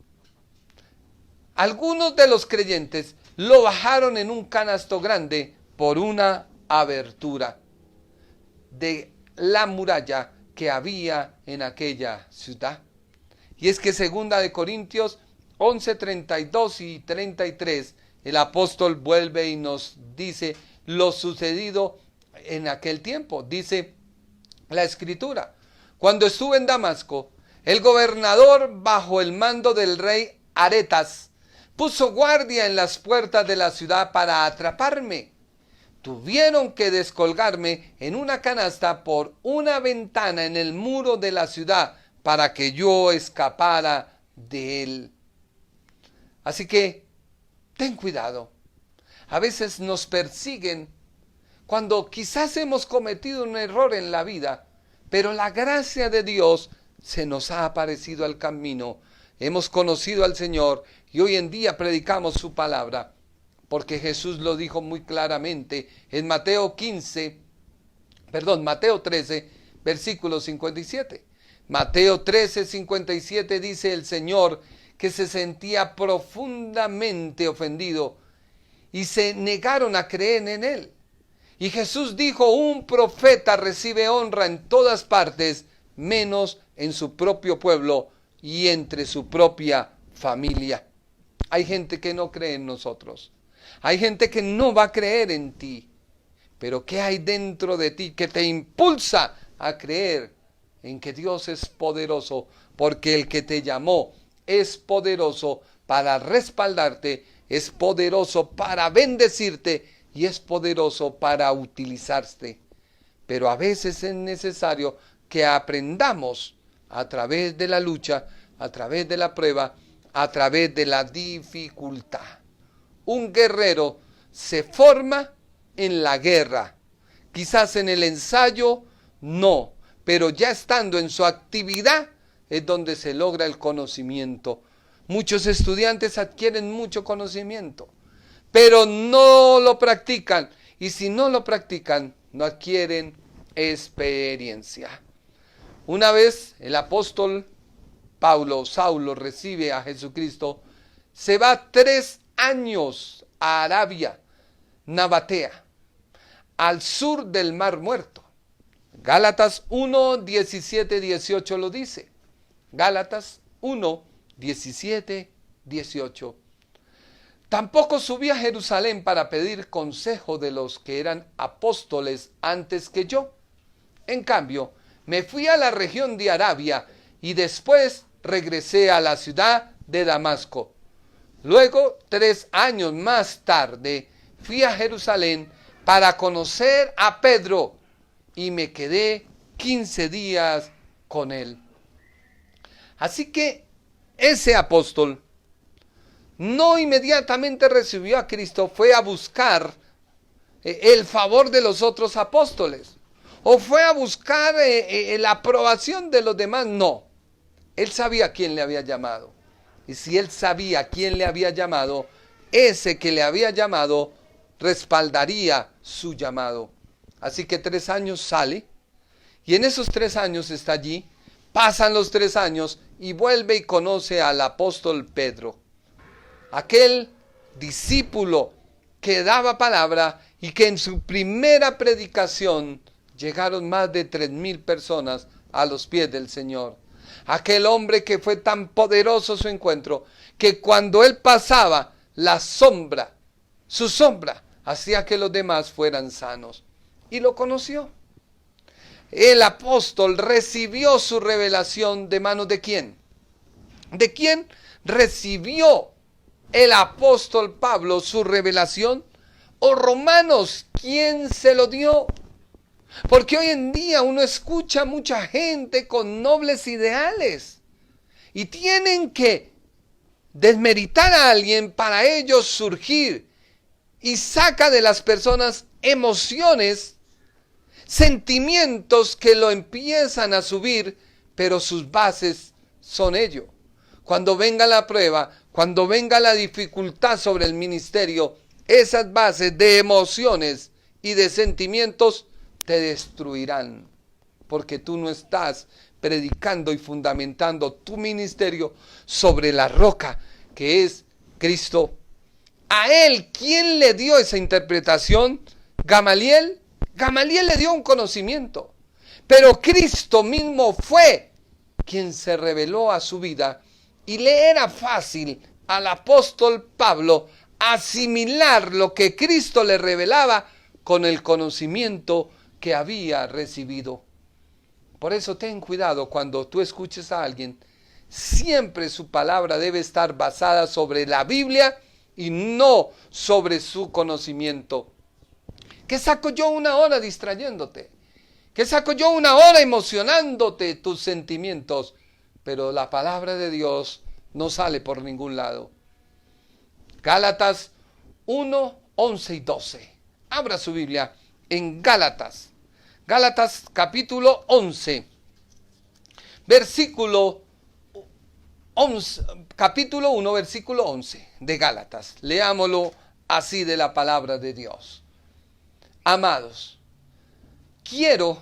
algunos de los creyentes lo bajaron en un canasto grande por una abertura de la muralla que había en aquella ciudad. Y es que 2 Corintios 11:32 y 33, el apóstol vuelve y nos dice lo sucedido en aquel tiempo. Dice la escritura, cuando estuve en Damasco, el gobernador bajo el mando del rey Aretas puso guardia en las puertas de la ciudad para atraparme. Tuvieron que descolgarme en una canasta por una ventana en el muro de la ciudad para que yo escapara de él. Así que ten cuidado. A veces nos persiguen cuando quizás hemos cometido un error en la vida, pero la gracia de Dios se nos ha aparecido al camino. Hemos conocido al Señor y hoy en día predicamos su palabra, porque Jesús lo dijo muy claramente en Mateo 13, versículo 57. Mateo 13, 57 dice el Señor que se sentía profundamente ofendido y se negaron a creer en él. Y Jesús dijo, un profeta recibe honra en todas partes, menos en su propio pueblo y entre su propia familia. Hay gente que no cree en nosotros. Hay gente que no va a creer en ti. Pero ¿qué hay dentro de ti que te impulsa a creer en que Dios es poderoso? Porque el que te llamó es poderoso para respaldarte, es poderoso para bendecirte y es poderoso para utilizarte. Pero a veces es necesario que aprendamos a través de la lucha, a través de la prueba, a través de la dificultad. Un guerrero se forma en la guerra. Quizás en el ensayo no, pero ya estando en su actividad es donde se logra el conocimiento. Muchos estudiantes adquieren mucho conocimiento, pero no lo practican. Y si no lo practican, no adquieren experiencia. Una vez el apóstol Saulo recibe a Jesucristo, se va 3 años a Arabia, Nabatea, al sur del Mar Muerto. Gálatas 1, 17, 18 lo dice. Gálatas 1, 17, 18. Tampoco subí a Jerusalén para pedir consejo de los que eran apóstoles antes que yo. En cambio, me fui a la región de Arabia y después regresé a la ciudad de Damasco. Luego, 3 años más tarde, fui a Jerusalén para conocer a Pedro y me quedé 15 días con él. Así que ese apóstol no inmediatamente recibió a Cristo, fue a buscar el favor de los otros apóstoles, o fue a buscar la aprobación de los demás. No, él sabía quién le había llamado. Y si él sabía quién le había llamado, ese que le había llamado respaldaría su llamado. Así que 3 años sale, y en esos 3 años está allí, pasan los 3 años y vuelve y conoce al apóstol Pedro, aquel discípulo que daba palabra y que en su primera predicación llegaron más de 3,000 personas a los pies del Señor. Aquel hombre que fue tan poderoso su encuentro, que cuando él pasaba, su sombra, hacía que los demás fueran sanos. Y lo conoció. el apóstol recibió su revelación de manos de quién. ¿De quién recibió el apóstol Pablo su revelación? ¿O Romanos, quién se lo dio? Porque hoy en día uno escucha mucha gente con nobles ideales y tienen que desmeritar a alguien para ellos surgir, y saca de las personas emociones, sentimientos que lo empiezan a subir, pero sus bases son ellos. Cuando venga la prueba, cuando venga la dificultad sobre el ministerio, esas bases de emociones y de sentimientos te destruirán, porque tú no estás predicando y fundamentando tu ministerio sobre la roca que es Cristo. A él, ¿quién le dio esa interpretación? Gamaliel. Gamaliel le dio un conocimiento, pero Cristo mismo fue quien se reveló a su vida, y le era fácil al apóstol Pablo asimilar lo que Cristo le revelaba con el conocimiento que había recibido. Por eso ten cuidado cuando tú escuches a alguien. Siempre su palabra debe estar basada sobre la Biblia y no sobre su conocimiento. ¿Qué saco yo una hora distrayéndote? ¿Qué saco yo una hora emocionándote tus sentimientos? Pero la palabra de Dios no sale por ningún lado. Gálatas 1, 11 y 12. Abra su Biblia en Gálatas. Gálatas capítulo 11, versículo 11, capítulo 1, versículo 11 de Gálatas. Leámoslo así de la palabra de Dios. Amados, quiero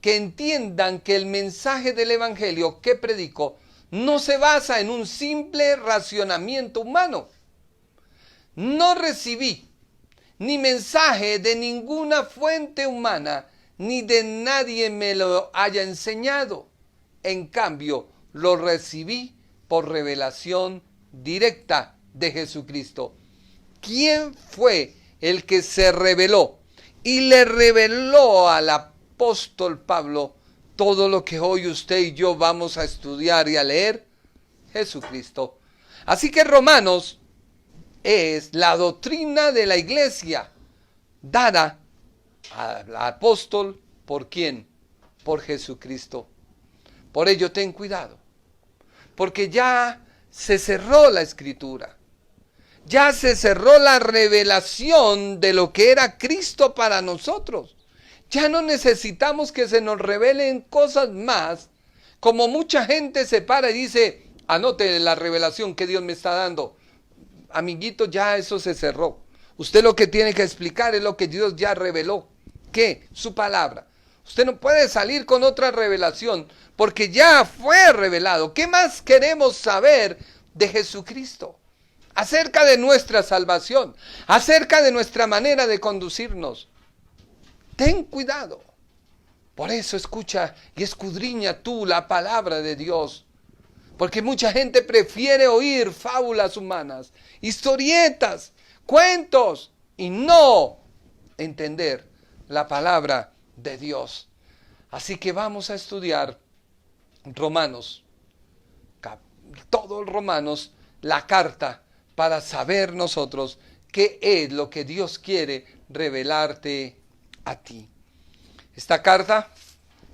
que entiendan que el mensaje del evangelio que predico no se basa en un simple racionamiento humano. No recibí ni mensaje de ninguna fuente humana, ni de nadie me lo haya enseñado. En cambio, lo recibí por revelación directa de Jesucristo. ¿Quién fue el que se reveló y le reveló al apóstol Pablo todo lo que hoy usted y yo vamos a estudiar y a leer? Jesucristo. Así que Romanos es la doctrina de la iglesia dada al apóstol, ¿por quién? Por Jesucristo. Por ello ten cuidado, porque ya se cerró la escritura, ya se cerró la revelación de lo que era Cristo para nosotros. Ya no necesitamos que se nos revelen cosas más, como mucha gente se para y dice, anote la revelación que Dios me está dando. Amiguito, ya eso se cerró. Usted lo que tiene que explicar es lo que Dios ya reveló. ¿Qué? Su palabra. Usted no puede salir con otra revelación porque ya fue revelado. ¿Qué más queremos saber de Jesucristo? Acerca de nuestra salvación, acerca de nuestra manera de conducirnos. Ten cuidado. Por eso escucha y escudriña tú la palabra de Dios. Porque mucha gente prefiere oír fábulas humanas, historietas, cuentos y no entender la palabra de Dios. Así que vamos a estudiar Romanos, todo Romanos, la carta, para saber nosotros qué es lo que Dios quiere revelarte a ti. Esta carta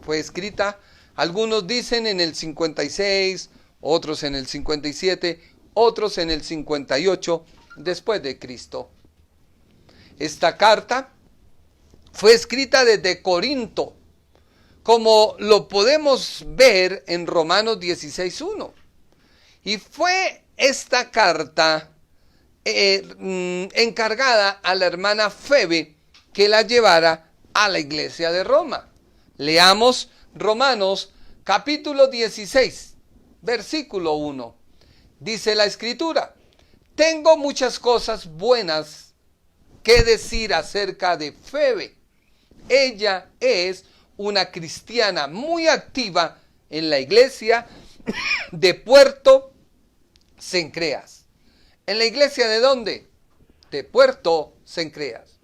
fue escrita, algunos dicen en el 56, otros en el 57, otros en el 58 después de Cristo. Esta carta fue escrita desde Corinto, como lo podemos ver en Romanos 16:1. Y fue esta carta encargada a la hermana Febe que la llevara a la iglesia de Roma. Leamos Romanos capítulo 16, versículo 1. Dice la escritura: tengo muchas cosas buenas que decir acerca de Febe. Ella es una cristiana muy activa en la iglesia de Puerto Cencreas. ¿En la iglesia de dónde? De Puerto Cencreas.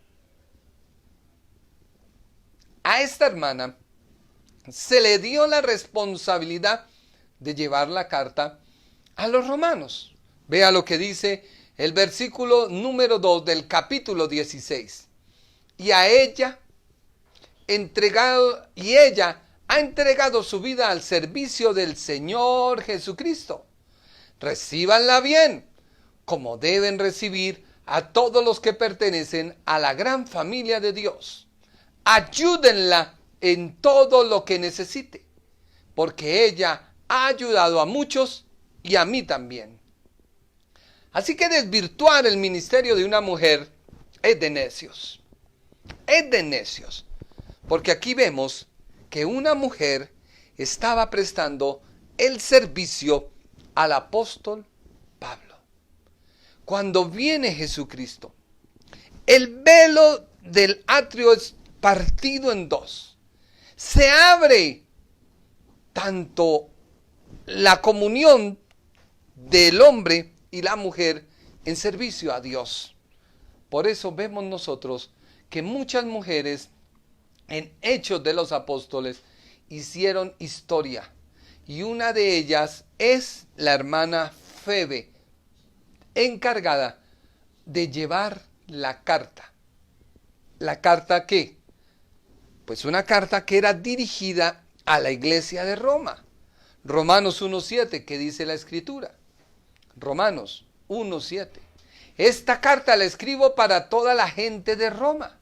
A esta hermana se le dio la responsabilidad de llevar la carta a los romanos. Vea lo que dice el versículo número 2 del capítulo 16. Y ella ha entregado su vida al servicio del Señor Jesucristo. Recíbanla bien, como deben recibir a todos los que pertenecen a la gran familia de Dios. Ayúdenla en todo lo que necesite, porque ella ha ayudado a muchos y a mí también. Así que desvirtuar el ministerio de una mujer es de necios. Es de necios. Porque aquí vemos que una mujer estaba prestando el servicio al apóstol Pablo. Cuando viene Jesucristo, el velo del atrio es partido en dos. Se abre tanto la comunión del hombre y la mujer en servicio a Dios. Por eso vemos nosotros que muchas mujeres en Hechos de los Apóstoles hicieron historia. Y una de ellas es la hermana Febe, encargada de llevar la carta. ¿La carta qué? Pues una carta que era dirigida a la iglesia de Roma. Romanos 1:7, ¿qué dice la Escritura? Romanos 1:7. Esta carta la escribo para toda la gente de Roma,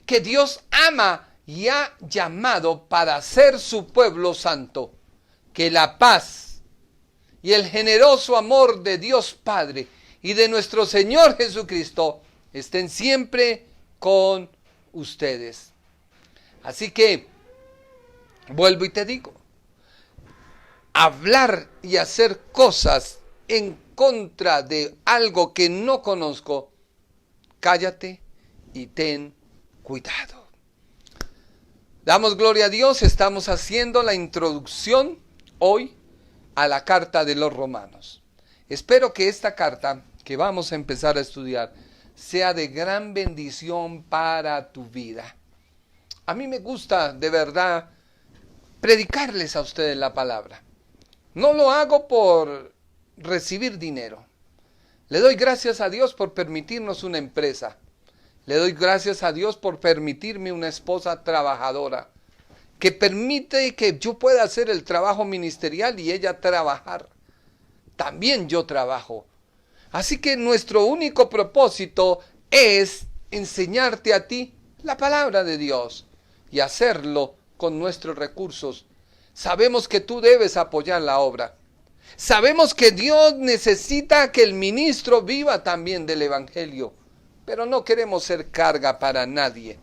que Dios ama y ha llamado para ser su pueblo santo. Que la paz y el generoso amor de Dios Padre y de nuestro Señor Jesucristo estén siempre con ustedes. Así que, vuelvo y te digo, hablar y hacer cosas en contra de algo que no conozco, cállate y ten cuidado. Damos gloria a Dios, estamos haciendo la introducción hoy a la carta de los Romanos. Espero que esta carta que vamos a empezar a estudiar sea de gran bendición para tu vida. A mí me gusta de verdad predicarles a ustedes la palabra. No lo hago por recibir dinero. Le doy gracias a Dios por permitirnos una empresa. Le doy gracias a Dios por permitirme una esposa trabajadora, que permite que yo pueda hacer el trabajo ministerial y ella trabajar. También yo trabajo. Así que nuestro único propósito es enseñarte a ti la palabra de Dios y hacerlo con nuestros recursos. Sabemos que tú debes apoyar la obra. Sabemos que Dios necesita que el ministro viva también del evangelio, pero no queremos ser carga para nadie.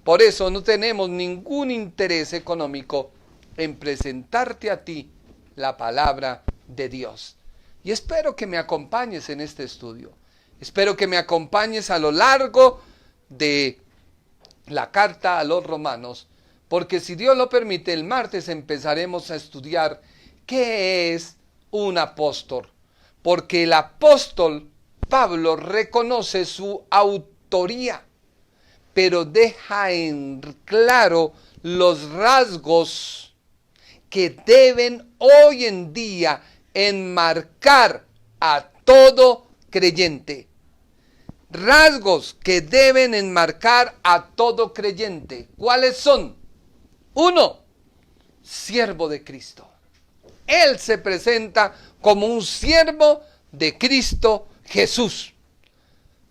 Por eso no tenemos ningún interés económico en presentarte a ti la palabra de Dios. Y espero que me acompañes en este estudio. Espero que me acompañes a lo largo de la carta a los Romanos, porque si Dios lo permite, el martes empezaremos a estudiar qué es un apóstol. Porque el apóstol Pablo reconoce su autoría, pero deja en claro los rasgos que deben hoy en día enmarcar a todo creyente. Rasgos que deben enmarcar a todo creyente. ¿Cuáles son? 1. Siervo de Cristo. Él se presenta como un siervo de Cristo Jesús.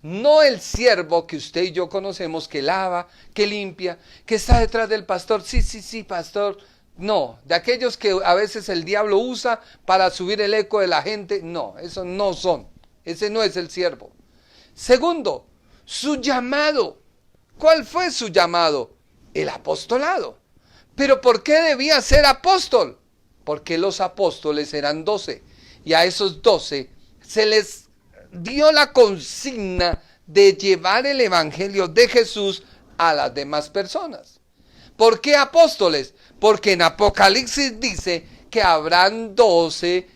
No el siervo que usted y yo conocemos, que lava, que limpia, que está detrás del pastor. Sí, pastor. No, de aquellos que a veces el diablo usa para subir el eco de la gente. No, esos no son. Ese no es el siervo. Segundo, su llamado. ¿Cuál fue su llamado? El apostolado. ¿Pero por qué debía ser apóstol? Porque los apóstoles eran 12 y a esos 12 se les dio la consigna de llevar el evangelio de Jesús a las demás personas. ¿Por qué apóstoles? Porque en Apocalipsis dice que habrán 12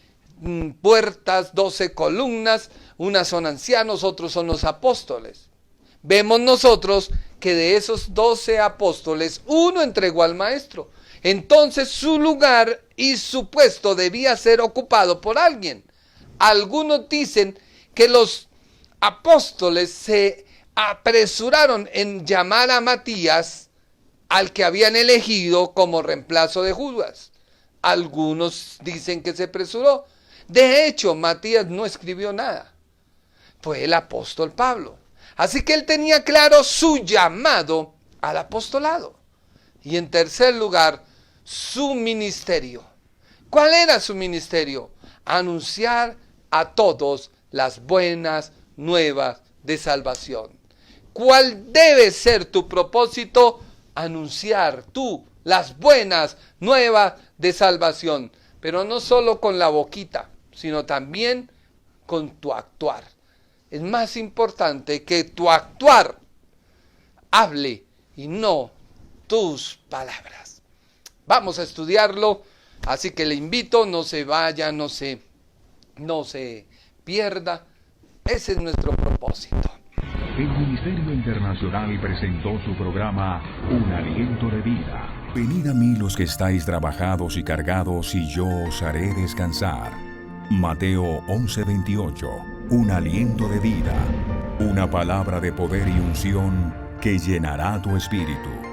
puertas, 12 columnas, unas son ancianos, otros son los apóstoles. Vemos nosotros que de esos 12 apóstoles, uno entregó al maestro. Entonces su lugar y su puesto debía ser ocupado por alguien. Algunos dicen que los apóstoles se apresuraron en llamar a Matías, al que habían elegido como reemplazo de Judas. Algunos dicen que se apresuró. De hecho, Matías no escribió nada. Fue el apóstol Pablo. Así que él tenía claro su llamado al apostolado. Y en tercer lugar, su ministerio. ¿Cuál era su ministerio? Anunciar a todos las buenas nuevas de salvación. ¿Cuál debe ser tu propósito? Anunciar tú las buenas nuevas de salvación. Pero no solo con la boquita, sino también con tu actuar. Es más importante que tu actuar hable y no tus palabras. Vamos a estudiarlo, así que le invito, no se vaya, no se pierda. Ese es nuestro propósito. El Ministerio Internacional presentó su programa Un Aliento de Vida. Venid a mí los que estáis trabajados y cargados, y yo os haré descansar. Mateo 11:28. Un aliento de vida. Una palabra de poder y unción que llenará tu espíritu.